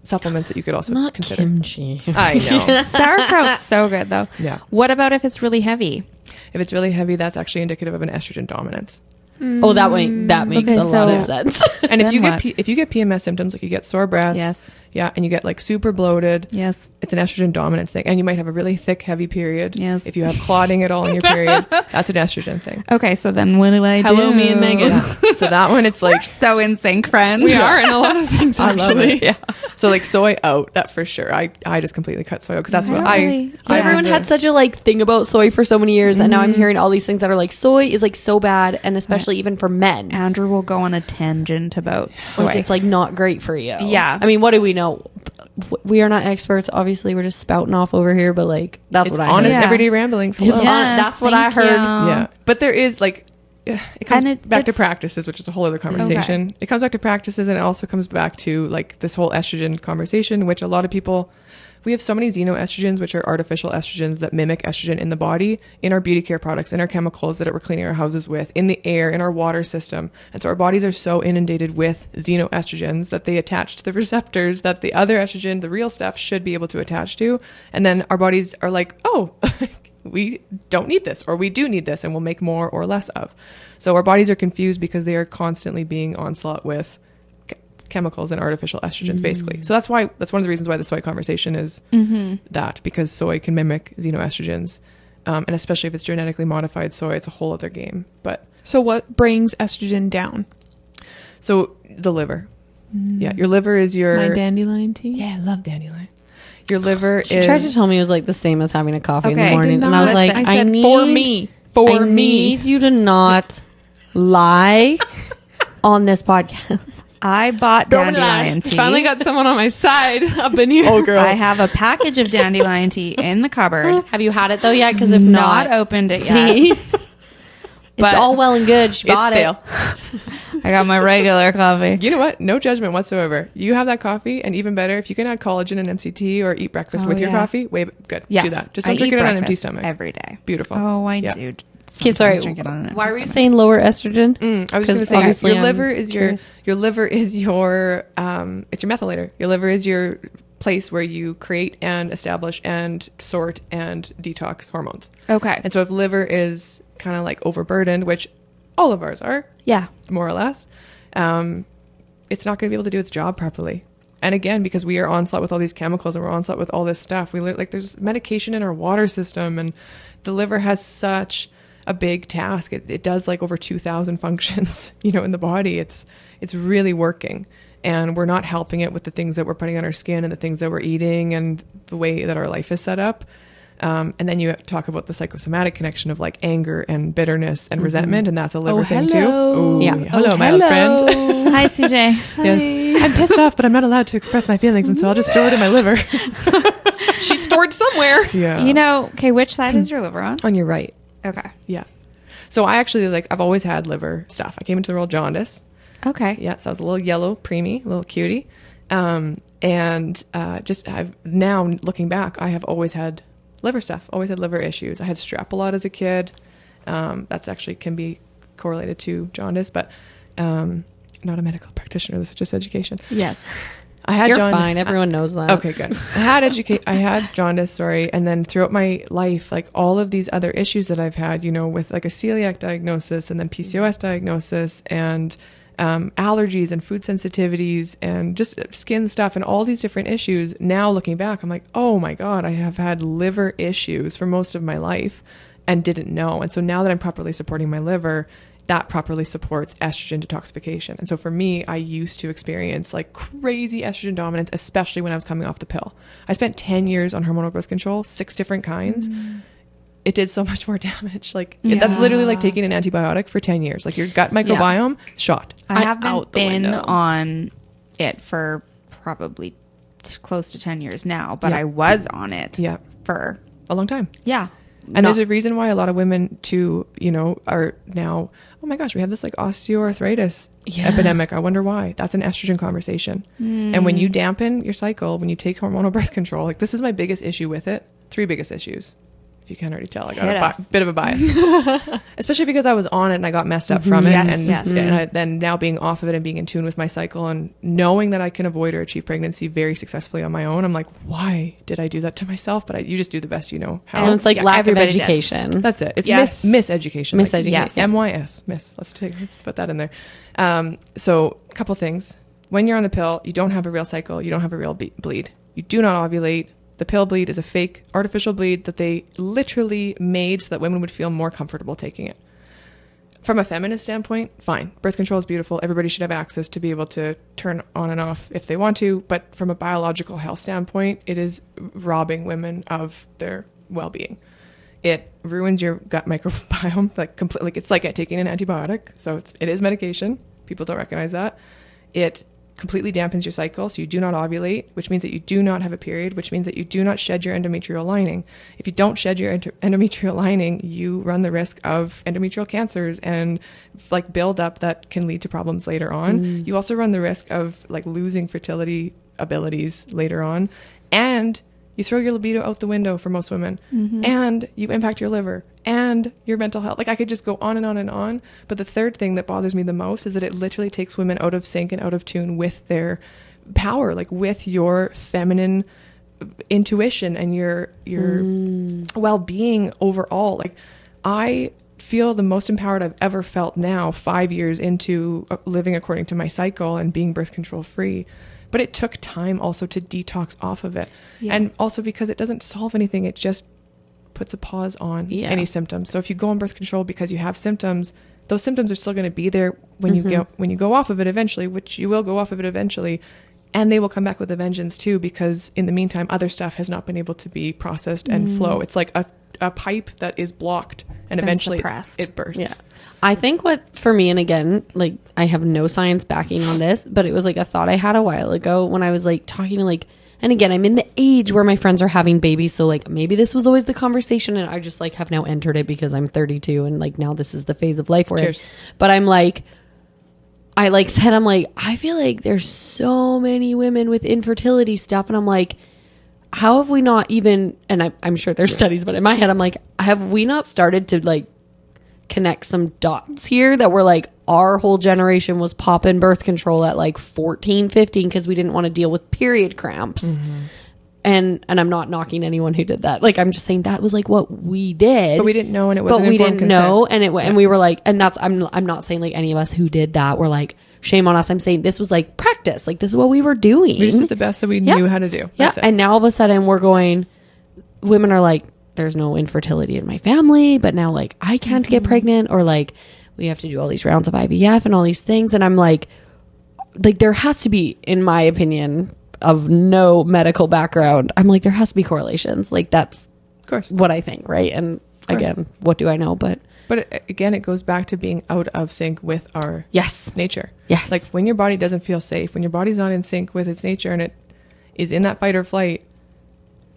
Speaker 4: supplements that you could also
Speaker 3: Not
Speaker 4: consider.
Speaker 3: kimchi.
Speaker 4: I know.
Speaker 1: Sauerkraut's so good, though.
Speaker 4: Yeah.
Speaker 1: What about if it's really heavy?
Speaker 4: If it's really heavy, that's actually indicative of an estrogen dominance.
Speaker 3: Oh, that makes a lot of sense.
Speaker 4: And if
Speaker 1: Then
Speaker 4: you get PMS symptoms, like you get sore breasts,
Speaker 1: Yes.
Speaker 4: yeah, and you get like super bloated,
Speaker 1: Yes.
Speaker 4: it's an estrogen dominance thing. And you might have a really thick, heavy period.
Speaker 1: Yes.
Speaker 4: If you have clotting at all in your period, that's an estrogen thing.
Speaker 1: Okay, so then what do I do?
Speaker 2: Hello, me and Megan.
Speaker 4: Yeah. So that one, it's
Speaker 1: We're
Speaker 4: like,
Speaker 1: so in sync, friends.
Speaker 2: We are in a lot of things,
Speaker 4: I love
Speaker 2: actually.
Speaker 4: it. Yeah. So like soy out, that for sure. I just completely cut soy out because that's what
Speaker 1: Really?
Speaker 4: I
Speaker 3: Everyone
Speaker 4: was
Speaker 3: had such a thing about soy for so many years, and now I'm hearing all these things that are like soy is like so bad, and especially even for men.
Speaker 1: Andrew will go on a tangent about soy.
Speaker 3: Like it's like not great for you.
Speaker 1: Yeah.
Speaker 3: I mean, what do we know? We are not experts. Obviously, we're just spouting off over here, but like that's
Speaker 4: it's
Speaker 3: what I
Speaker 4: honest
Speaker 3: heard.
Speaker 1: Yeah.
Speaker 4: everyday ramblings.
Speaker 3: It's
Speaker 4: Hello.
Speaker 1: Yes,
Speaker 3: that's what I
Speaker 1: thank
Speaker 3: heard.
Speaker 1: you.
Speaker 4: Yeah. But there is like, it comes
Speaker 1: And
Speaker 4: back to
Speaker 1: it's-
Speaker 4: practices, which is a whole other conversation.
Speaker 1: Okay.
Speaker 4: It comes back to practices, and it also comes back to like this whole estrogen conversation, which a lot of people, we have so many xenoestrogens, which are artificial estrogens that mimic estrogen in the body, in our beauty care products, in our chemicals that we're cleaning our houses with, in the air, in our water system. And so our bodies are so inundated with xenoestrogens that they attach to the receptors that the other estrogen, the real stuff, should be able to attach to. And then our bodies are like, oh, we don't need this, or we do need this, and we'll make more or less of. So our bodies are confused because they are constantly being onslaught with chemicals and artificial estrogens, basically. So that's one of the reasons why the soy conversation is that, because soy can mimic xenoestrogens, and especially if it's genetically modified soy, it's a whole other game. But
Speaker 2: So what brings estrogen down?
Speaker 4: so the liver, yeah, your liver is your
Speaker 2: My dandelion tea?
Speaker 4: yeah, I love dandelion. Your liver
Speaker 3: She
Speaker 4: is
Speaker 3: tried to tell me it was like the same as having a coffee in the
Speaker 1: Okay,
Speaker 3: morning,
Speaker 1: did
Speaker 3: and I was
Speaker 1: not
Speaker 3: like,
Speaker 1: listen.
Speaker 2: I said
Speaker 3: need
Speaker 2: for me. For
Speaker 3: I
Speaker 2: me.
Speaker 3: need you to not lie on this podcast.
Speaker 1: I bought dandelion tea.
Speaker 2: Finally got someone on my side up in here.
Speaker 4: Oh, girl.
Speaker 1: I have a package of dandelion tea in the cupboard.
Speaker 3: Have you had it though yet? Because if
Speaker 1: Not
Speaker 3: not,
Speaker 1: opened it
Speaker 3: see?
Speaker 1: yet.
Speaker 3: It's all well and good. She
Speaker 4: it's
Speaker 3: bought
Speaker 4: stale.
Speaker 1: I got my regular coffee.
Speaker 4: You know what? No judgment whatsoever. You have that coffee, and even better, if you can add collagen and MCT or eat breakfast
Speaker 1: Oh,
Speaker 4: with your
Speaker 1: yeah.
Speaker 4: coffee, good.
Speaker 1: Yes,
Speaker 4: Do that. Just
Speaker 1: I
Speaker 4: don't drink
Speaker 1: eat
Speaker 4: it on an empty
Speaker 1: breakfast
Speaker 4: stomach.
Speaker 1: every day.
Speaker 4: Beautiful.
Speaker 1: Oh, I
Speaker 4: Yeah.
Speaker 1: do.
Speaker 3: Okay, sorry.
Speaker 1: Sometimes drink it on an empty
Speaker 3: Why were you
Speaker 1: stomach.
Speaker 3: saying lower estrogen?
Speaker 4: I was just going to
Speaker 3: 'Cause
Speaker 4: say
Speaker 3: obviously
Speaker 4: your
Speaker 3: I'm
Speaker 4: liver is
Speaker 3: curious.
Speaker 4: your liver is your it's your methylator. Your liver is your place where you create and establish and sort and detox hormones.
Speaker 1: Okay.
Speaker 4: And so if liver is kind of like overburdened, which all of ours are,
Speaker 1: Yeah.
Speaker 4: more or less, it's not going to be able to do its job properly. And again, because we are onslaught with all these chemicals and we're onslaught with all this stuff, there's medication in our water system, and the liver has such a big task. It does like over 2,000 functions, in the body. It's really working, and we're not helping it with the things that we're putting on our skin and the things that we're eating and the way that our life is set up. And then you talk about the psychosomatic connection of like anger and bitterness and resentment, and that's a liver thing
Speaker 2: hello.
Speaker 4: too. Ooh,
Speaker 3: Yeah.
Speaker 4: Hello, my old friend.
Speaker 1: Hi, CJ.
Speaker 4: Yes. I'm pissed off, but I'm not allowed to express my feelings, and so I'll just store it in my liver.
Speaker 2: She's stored somewhere.
Speaker 4: Yeah.
Speaker 1: Okay, which side is your liver on?
Speaker 4: On your right.
Speaker 1: Okay.
Speaker 4: Yeah. So I actually I've always had liver stuff. I came into the world jaundice.
Speaker 1: Okay.
Speaker 4: Yeah. So I was a little yellow, preemie, a little cutie. I've now looking back, I have always had liver stuff, always had liver issues. I had strep a lot as a kid. That's actually can be correlated to jaundice, but not a medical practitioner. This is just education.
Speaker 1: Yes.
Speaker 3: I had You're fine. Everyone knows that.
Speaker 4: Okay, good. I had jaundice, and then throughout my life, like all of these other issues that I've had, with like a celiac diagnosis and then PCOS diagnosis and allergies and food sensitivities and just skin stuff and all these different issues. Now looking back, I'm like, oh my God, I have had liver issues for most of my life and didn't know. And so now that I'm properly supporting my liver, that properly supports estrogen detoxification. And so for me, I used to experience like crazy estrogen dominance, especially when I was coming off the pill. I spent 10 years on hormonal birth control, 6 different kinds. It did so much more damage. That's literally like taking an antibiotic for 10 years. Like your gut microbiome shot.
Speaker 1: I haven't
Speaker 2: out the
Speaker 1: been
Speaker 2: window.
Speaker 1: on it for probably close to 10 years now, but I was on it
Speaker 4: Yeah.
Speaker 1: for,
Speaker 4: A long time. And there's a reason why a lot of women too, are now, oh my gosh, we have this like osteoarthritis epidemic. I wonder why. That's an estrogen conversation. And when you dampen your cycle, when you take hormonal birth control, like this is my biggest issue with it. 3 biggest issues. If you can't already tell, I got a bit of a bias, especially because I was on it and I got messed up from it. And then now being off of it and being in tune with my cycle and knowing that I can avoid or achieve pregnancy very successfully on my own. I'm like, why did I do that to myself? But you just do the best you know how.
Speaker 3: And it's like lack of education.
Speaker 4: That's it. It's miseducation.
Speaker 3: Miseducation.
Speaker 4: Like, MYS. Miss. Let's put that in there. So a couple things. When you're on the pill, you don't have a real cycle. You don't have a real bleed. You do not ovulate. The pill bleed is a fake artificial bleed that they literally made so that women would feel more comfortable taking it. From a feminist standpoint, fine. Birth control is beautiful. Everybody should have access to be able to turn on and off if they want to. But from a biological health standpoint, it is robbing women of their well-being. It ruins your gut microbiome, like completely. Like it's like taking an antibiotic. So it is medication. People don't recognize that. It completely dampens your cycle, so you do not ovulate, which means that you do not have a period, which means that you do not shed your endometrial lining. If you don't shed your endometrial lining, you run the risk of endometrial cancers and like buildup that can lead to problems later on. You also run the risk of like losing fertility abilities later on, and you throw your libido out the window for most women, and you impact your liver and your mental health. Like I could just go on and on and on. But the third thing that bothers me the most is that it literally takes women out of sync and out of tune with their power, like with your feminine intuition and your well-being overall. Like I feel the most empowered I've ever felt now, 5 years into living according to my cycle and being birth control free. But it took time also to detox off of it. Yeah. And also because it doesn't solve anything. It just puts a pause on any symptoms. So if you go on birth control because you have symptoms, those symptoms are still going to be there when you go off of it eventually, which you will go off of it eventually. And they will come back with a vengeance too, because in the meantime, other stuff has not been able to be processed and flow. It's like a pipe that is blocked and eventually it bursts.
Speaker 3: Yeah. I think what for me, and again, like I have no science backing on this, but it was like a thought I had a while ago when I was like talking to like, and again, I'm in the age where my friends are having babies. So like maybe this was always the conversation and I just like have now entered it because I'm 32 and like now this is the phase of life we're in. But I'm like, I like said, I'm like, I feel like there's so many women with infertility stuff. And I'm like, how have we not even, and I'm sure there's studies, but in my head, I'm like, have we not started to like connect some dots here that were like our whole generation was popping birth control at like 14, 15 because we didn't want to deal with period cramps. And I'm not knocking anyone who did that. Like I'm just saying that was like what we did,
Speaker 4: but we didn't know, and it wasn't.
Speaker 3: But we didn't
Speaker 4: consent.
Speaker 3: know, and and we were like, and that's I'm not saying like any of us who did that were like shame on us. I'm saying this was like practice. Like this is what we were doing.
Speaker 4: We just did the best that we knew how to do.
Speaker 3: That's it. And now all of a sudden we're going. Women are like, there's no infertility in my family, but now like I can't get pregnant, or like we have to do all these rounds of IVF and all these things, and I'm like there has to be, in my opinion, of no medical background, I'm like there has to be correlations. Like that's
Speaker 4: of course
Speaker 3: what I think, right? And again, what do I know? But
Speaker 4: again, it goes back to being out of sync with our nature.
Speaker 3: Yes.
Speaker 4: Like when your body doesn't feel safe, when your body's not in sync with its nature and it is in that fight or flight,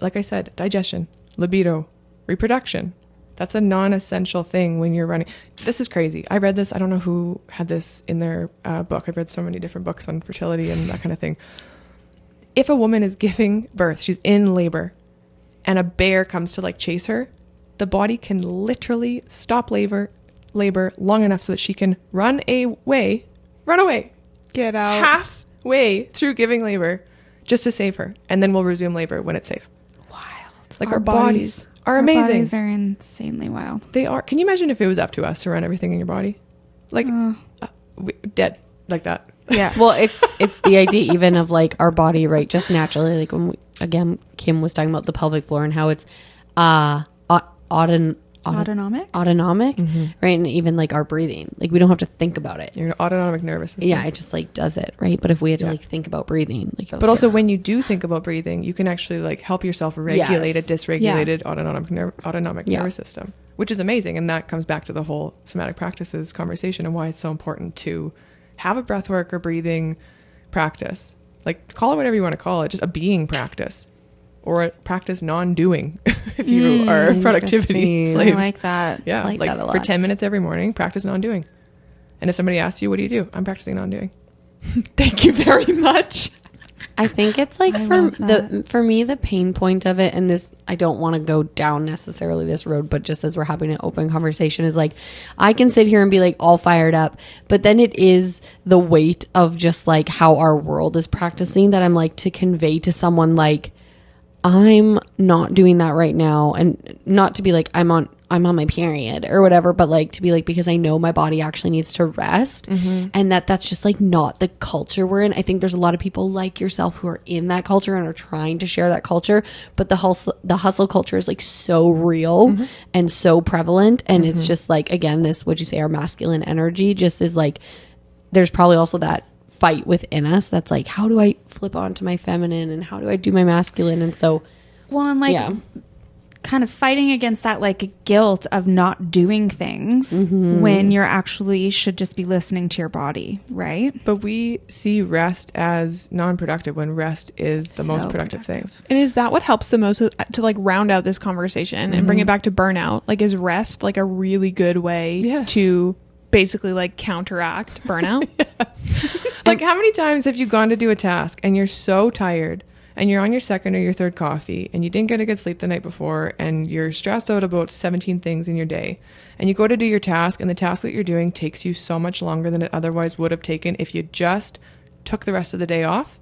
Speaker 4: like I said, digestion, libido, reproduction, that's a non-essential thing when you're running. This is crazy. I read this. I don't know who had this in their book. I've read so many different books on fertility and that kind of thing. If a woman is giving birth, she's in labor, and a bear comes to like chase her, the body can literally stop labor long enough so that she can run away,
Speaker 2: get out
Speaker 4: halfway through giving labor just to save her. And then we'll resume labor when it's safe.
Speaker 1: Wild.
Speaker 4: Like our bodies are amazing.
Speaker 1: Our bodies are insanely wild.
Speaker 4: They are. Can you imagine if it was up to us to run everything in your body? Like dead like that.
Speaker 1: Yeah.
Speaker 3: Well, it's the idea even of like our body, right? Just naturally, like when again, Kim was talking about the pelvic floor and how it's autonomic, right? And even like our breathing, like we don't have to think about it.
Speaker 4: Your autonomic nervous system.
Speaker 3: Yeah, it just like does it, right? But if we had to like think about breathing, like
Speaker 4: but also when you do think about breathing, you can actually like help yourself regulate a dysregulated autonomic nervous system, which is amazing. And that comes back to the whole somatic practices conversation and why it's so important to have a breathwork or breathing practice. Like call it whatever you want to call it, just a being practice. or practice non-doing if you are a productivity
Speaker 3: interesting.
Speaker 4: slave.
Speaker 1: I like that.
Speaker 4: Yeah,
Speaker 3: I like that a lot.
Speaker 4: for 10 minutes every morning, practice non-doing. And if somebody asks you, what do you do? I'm practicing non-doing.
Speaker 2: Thank you very much.
Speaker 3: I think it's like
Speaker 1: I love that.
Speaker 3: for me, the pain point of it, and this, I don't want to go down necessarily this road, but just as we're having an open conversation, is like, I can sit here and be like all fired up, but then it is the weight of just like how our world is practicing that I'm like to convey to someone like, I'm not doing that right now. And not to be like, I'm on my period or whatever, but like to be like, because I know my body actually needs to rest, and that's just like not the culture we're in. I think there's a lot of people like yourself who are in that culture and are trying to share that culture, but the hustle culture is like so real and so prevalent. And it's just like, again, this, would you say our masculine energy just is like, there's probably also that fight within us that's like, how do I flip onto my feminine and how do I do my masculine? And so,
Speaker 1: Well, and like kind of fighting against that like guilt of not doing things when you're actually should just be listening to your body, right?
Speaker 4: But we see rest as non-productive when rest is the most productive thing.
Speaker 2: And is that what helps the most to like round out this conversation and bring it back to burnout? Like, is rest like a really good way to basically like counteract burnout?
Speaker 4: Like, how many times have you gone to do a task and you're so tired and you're on your second or your third coffee and you didn't get a good sleep the night before and you're stressed out about 17 things in your day, and you go to do your task and the task that you're doing takes you so much longer than it otherwise would have taken if you just took the rest of the day off,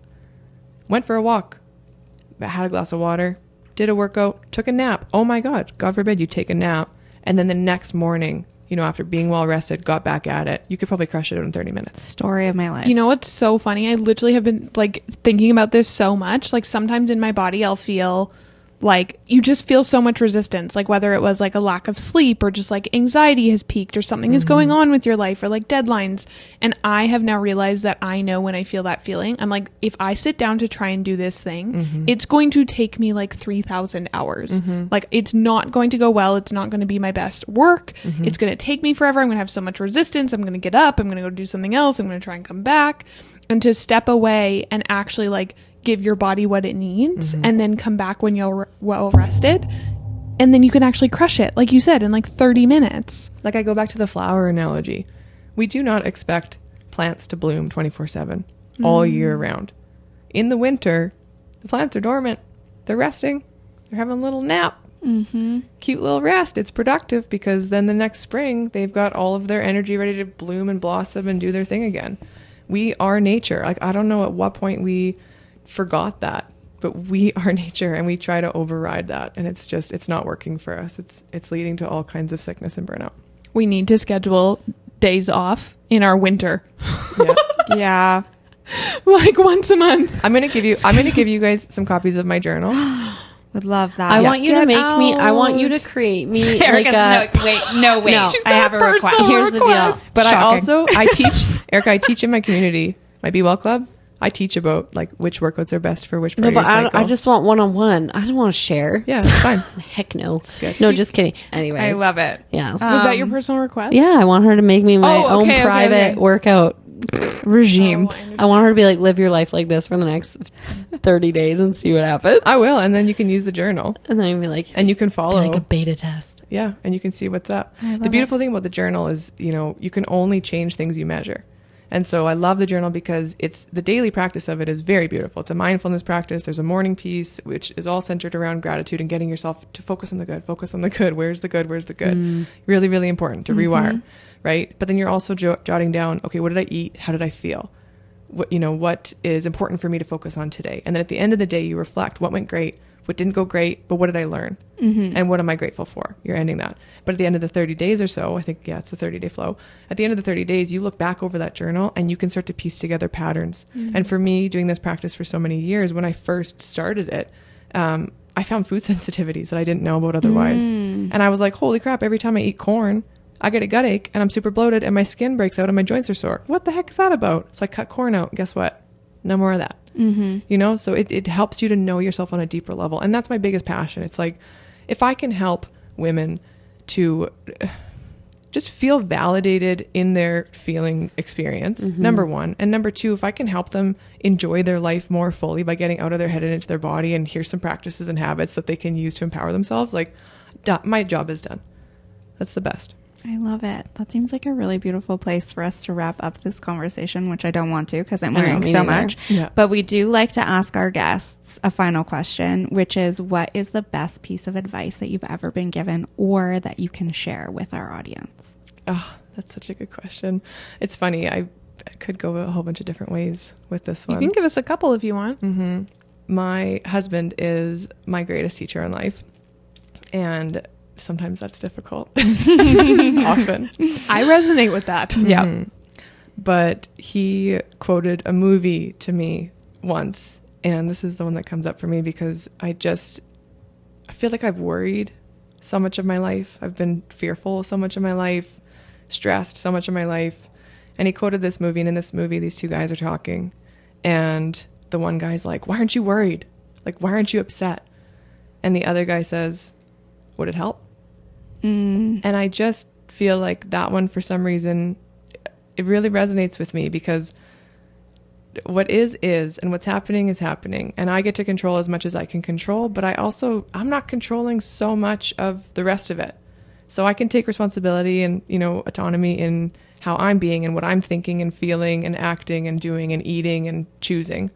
Speaker 4: went for a walk, had a glass of water, did a workout, took a nap. Oh my God, God forbid you take a nap, and then the next morning, you know, after being well rested, got back at it, you could probably crush it in 30 minutes.
Speaker 1: Story of my life.
Speaker 2: You know what's so funny? I literally have been like thinking about this so much. Like sometimes in my body, I'll feel like you just feel so much resistance, like whether it was like a lack of sleep or just like anxiety has peaked or something is going on with your life or like deadlines. And I have now realized that I know when I feel that feeling, I'm like, if I sit down to try and do this thing, it's going to take me like 3,000 hours. Like it's not going to go well. It's not going to be my best work. It's going to take me forever. I'm going to have so much resistance. I'm going to get up. I'm going to go do something else. I'm going to try and come back. And to step away and actually like give your body what it needs and then come back when you're well rested, and then you can actually crush it, like you said, in like 30 minutes.
Speaker 4: Like, I go back to the flower analogy. We do not expect plants to bloom 24/7 all year round. In the winter, the plants are dormant. They're resting. They're having a little nap. Cute little rest. It's productive because then the next spring they've got all of their energy ready to bloom and blossom and do their thing again. We are nature. Like, I don't know at what point we forgot that, but we are nature and we try to override that, and it's not working for us. It's leading to all kinds of sickness and burnout.
Speaker 2: We need to schedule days off in our winter.
Speaker 1: Yeah.
Speaker 2: Like once a month.
Speaker 4: I'm gonna give you guys some copies of my journal.
Speaker 1: Would love that.
Speaker 3: I want you to
Speaker 2: Get
Speaker 3: make me, I want you to
Speaker 2: out.
Speaker 3: create me like
Speaker 1: Erica's
Speaker 3: a,
Speaker 1: no, wait.
Speaker 3: No.
Speaker 2: She's
Speaker 1: I
Speaker 2: got
Speaker 1: have
Speaker 2: a
Speaker 1: a
Speaker 2: personal
Speaker 1: request.
Speaker 3: here's the deal.
Speaker 2: request.
Speaker 4: But
Speaker 1: Shocking.
Speaker 4: I teach, Erica, I teach in my community, my Be Well Club. I teach about like which workouts are best for which part
Speaker 3: no,
Speaker 4: of your
Speaker 3: but
Speaker 4: cycle.
Speaker 3: I just want one-on-one. I don't want to share.
Speaker 4: Yeah, it's fine.
Speaker 3: Heck no.
Speaker 4: good.
Speaker 3: No, just kidding. Anyways.
Speaker 1: I love it.
Speaker 3: Yeah.
Speaker 2: Was that your personal request?
Speaker 3: Yeah, I want her to make me my own
Speaker 2: okay,
Speaker 3: private
Speaker 2: okay.
Speaker 3: workout regime.
Speaker 2: Oh, I understand.
Speaker 3: I want her to be like, live your life like this for the next 30 days and see what happens.
Speaker 4: I will, and then you can use the journal,
Speaker 3: And then I'd be like,
Speaker 4: and you can follow.
Speaker 3: like a beta test.
Speaker 4: Yeah, and you can see what's up. The beautiful thing about the journal is, you know, you can only change things you measure. And so I love the journal because it's the daily practice of it is very beautiful. It's a mindfulness practice. There's a morning piece, which is all centered around gratitude and getting yourself to focus on the good. Focus on the good. Where's the good? Where's the good? Really, really important to rewire, right? But then you're also jotting down, okay, what did I eat? How did I feel? What is important for me to focus on today? And then at the end of the day, you reflect what went great, what didn't go great, but what did I learn? And what am I grateful for? You're ending that. But at the end of the 30 days or so, I think, it's the 30-day flow. At the end of the 30 days, you look back over that journal and you can start to piece together patterns. And for me, doing this practice for so many years, when I first started it, I found food sensitivities that I didn't know about otherwise. And I was like, holy crap, every time I eat corn, I get a gut ache and I'm super bloated and my skin breaks out and my joints are sore. What the heck is that about? So I cut corn out. Guess what? No more of that. So it helps you to know yourself on a deeper level. And that's my biggest passion. It's like, if I can help women to just feel validated in their feeling experience, number one. And number two, if I can help them enjoy their life more fully by getting out of their head and into their body, and here's some practices and habits that they can use to empower themselves, like, my job is done. That's the best.
Speaker 1: I love it. That seems like a really beautiful place for us to wrap up this conversation, which I don't want to because I'm learning so much.
Speaker 4: Yeah.
Speaker 1: But we do like to ask our guests a final question, which is, what is the best piece of advice that you've ever been given or that you can share with our audience?
Speaker 4: Oh, that's such a good question. It's funny. I could go a whole bunch of different ways with this one.
Speaker 2: You can give us a couple if you want.
Speaker 4: My husband is my greatest teacher in life. And sometimes that's difficult. Often.
Speaker 2: I resonate with that.
Speaker 4: Yeah. But he quoted a movie to me once. And this is the one that comes up for me because I feel like I've worried so much of my life. I've been fearful so much of my life, stressed so much of my life. And he quoted this movie, and in this movie, these two guys are talking. And the one guy's like, why aren't you worried? Like, why aren't you upset? And the other guy says, would it help? And I just feel like that one, for some reason, it really resonates with me because what is, and what's happening is happening. And I get to control as much as I can control, but I'm not controlling so much of the rest of it. So I can take responsibility and, autonomy in how I'm being and what I'm thinking and feeling and acting and doing and eating and choosing.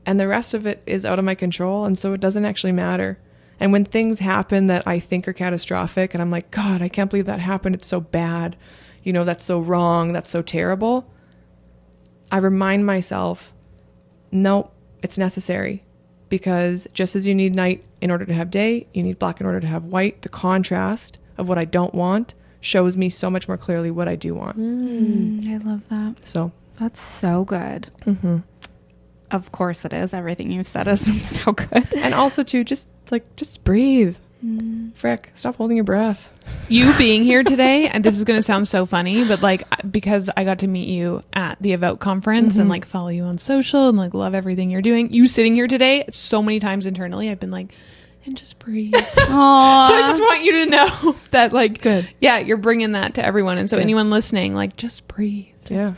Speaker 4: And the rest of it is out of my control. And so it doesn't actually matter. And when things happen that I think are catastrophic and I'm like, God, I can't believe that happened. It's so bad. That's so wrong. That's so terrible. I remind myself, no, it's necessary. Because just as you need night in order to have day, you need black in order to have white. The contrast of what I don't want shows me so much more clearly what I do want.
Speaker 1: I love that.
Speaker 4: So
Speaker 1: that's so good. Of course it is. Everything you've said has been so good.
Speaker 4: And also too, just breathe. Frick, stop holding your breath.
Speaker 2: You being here today, and this is going to sound so funny, but because I got to meet you at the Evoke conference and follow you on social and love everything you're doing, you sitting here today, so many times internally, I've been like, and just breathe.
Speaker 1: Aww.
Speaker 2: So I just want you to know that
Speaker 4: good.
Speaker 2: Yeah, you're bringing that to everyone. And so anyone listening, just breathe.
Speaker 4: Yeah.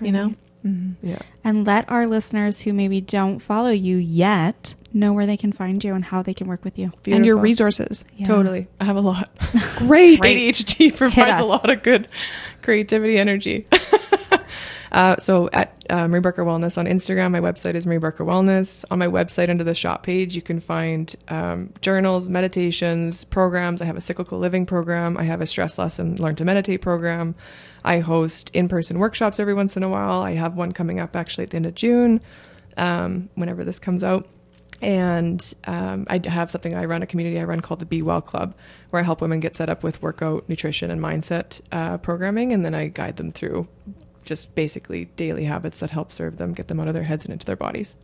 Speaker 2: Yeah.
Speaker 1: And let our listeners who maybe don't follow you yet know where they can find you and how they can work with you.
Speaker 4: Beautiful.
Speaker 2: And your resources.
Speaker 1: Yeah.
Speaker 4: Totally. I have a lot.
Speaker 2: Great.
Speaker 4: ADHD provides a lot of good creativity energy. So at Marie Barker Wellness on Instagram, my website is Marie Barker Wellness. On my website, under the shop page, you can find journals, meditations, programs. I have a cyclical living program. I have a stress lesson, learn to meditate program. I host in-person workshops every once in a while. I have one coming up actually at the end of June, whenever this comes out. And I have something I run, a community I run called the Be Well Club, where I help women get set up with workout, nutrition, and mindset programming. And then I guide them through just basically daily habits that help serve them, get them out of their heads and into their bodies.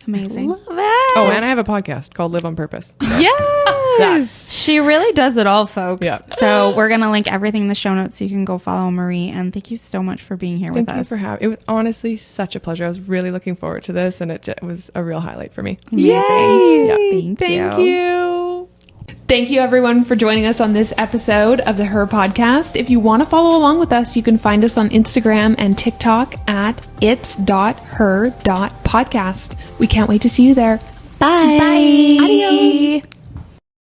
Speaker 1: Amazing.
Speaker 3: Love it.
Speaker 4: Oh, and I have a podcast called Live on Purpose.
Speaker 2: Yes.
Speaker 1: She really does it all, folks.
Speaker 4: Yeah.
Speaker 1: So we're going to link everything in the show notes so you can go follow Marie. And thank you so much for being here with
Speaker 4: Thank you
Speaker 1: us.
Speaker 4: for having. It was honestly such a pleasure. I was really looking forward to this, and it was a real highlight for me.
Speaker 1: Amazing.
Speaker 2: Yay.
Speaker 1: Yeah. Thank
Speaker 2: you. Thank you, everyone, for joining us on this episode of the Her Podcast. If you want to follow along with us, you can find us on Instagram and TikTok at its.her.podcast. We can't wait to see you there.
Speaker 3: Bye.
Speaker 1: Bye.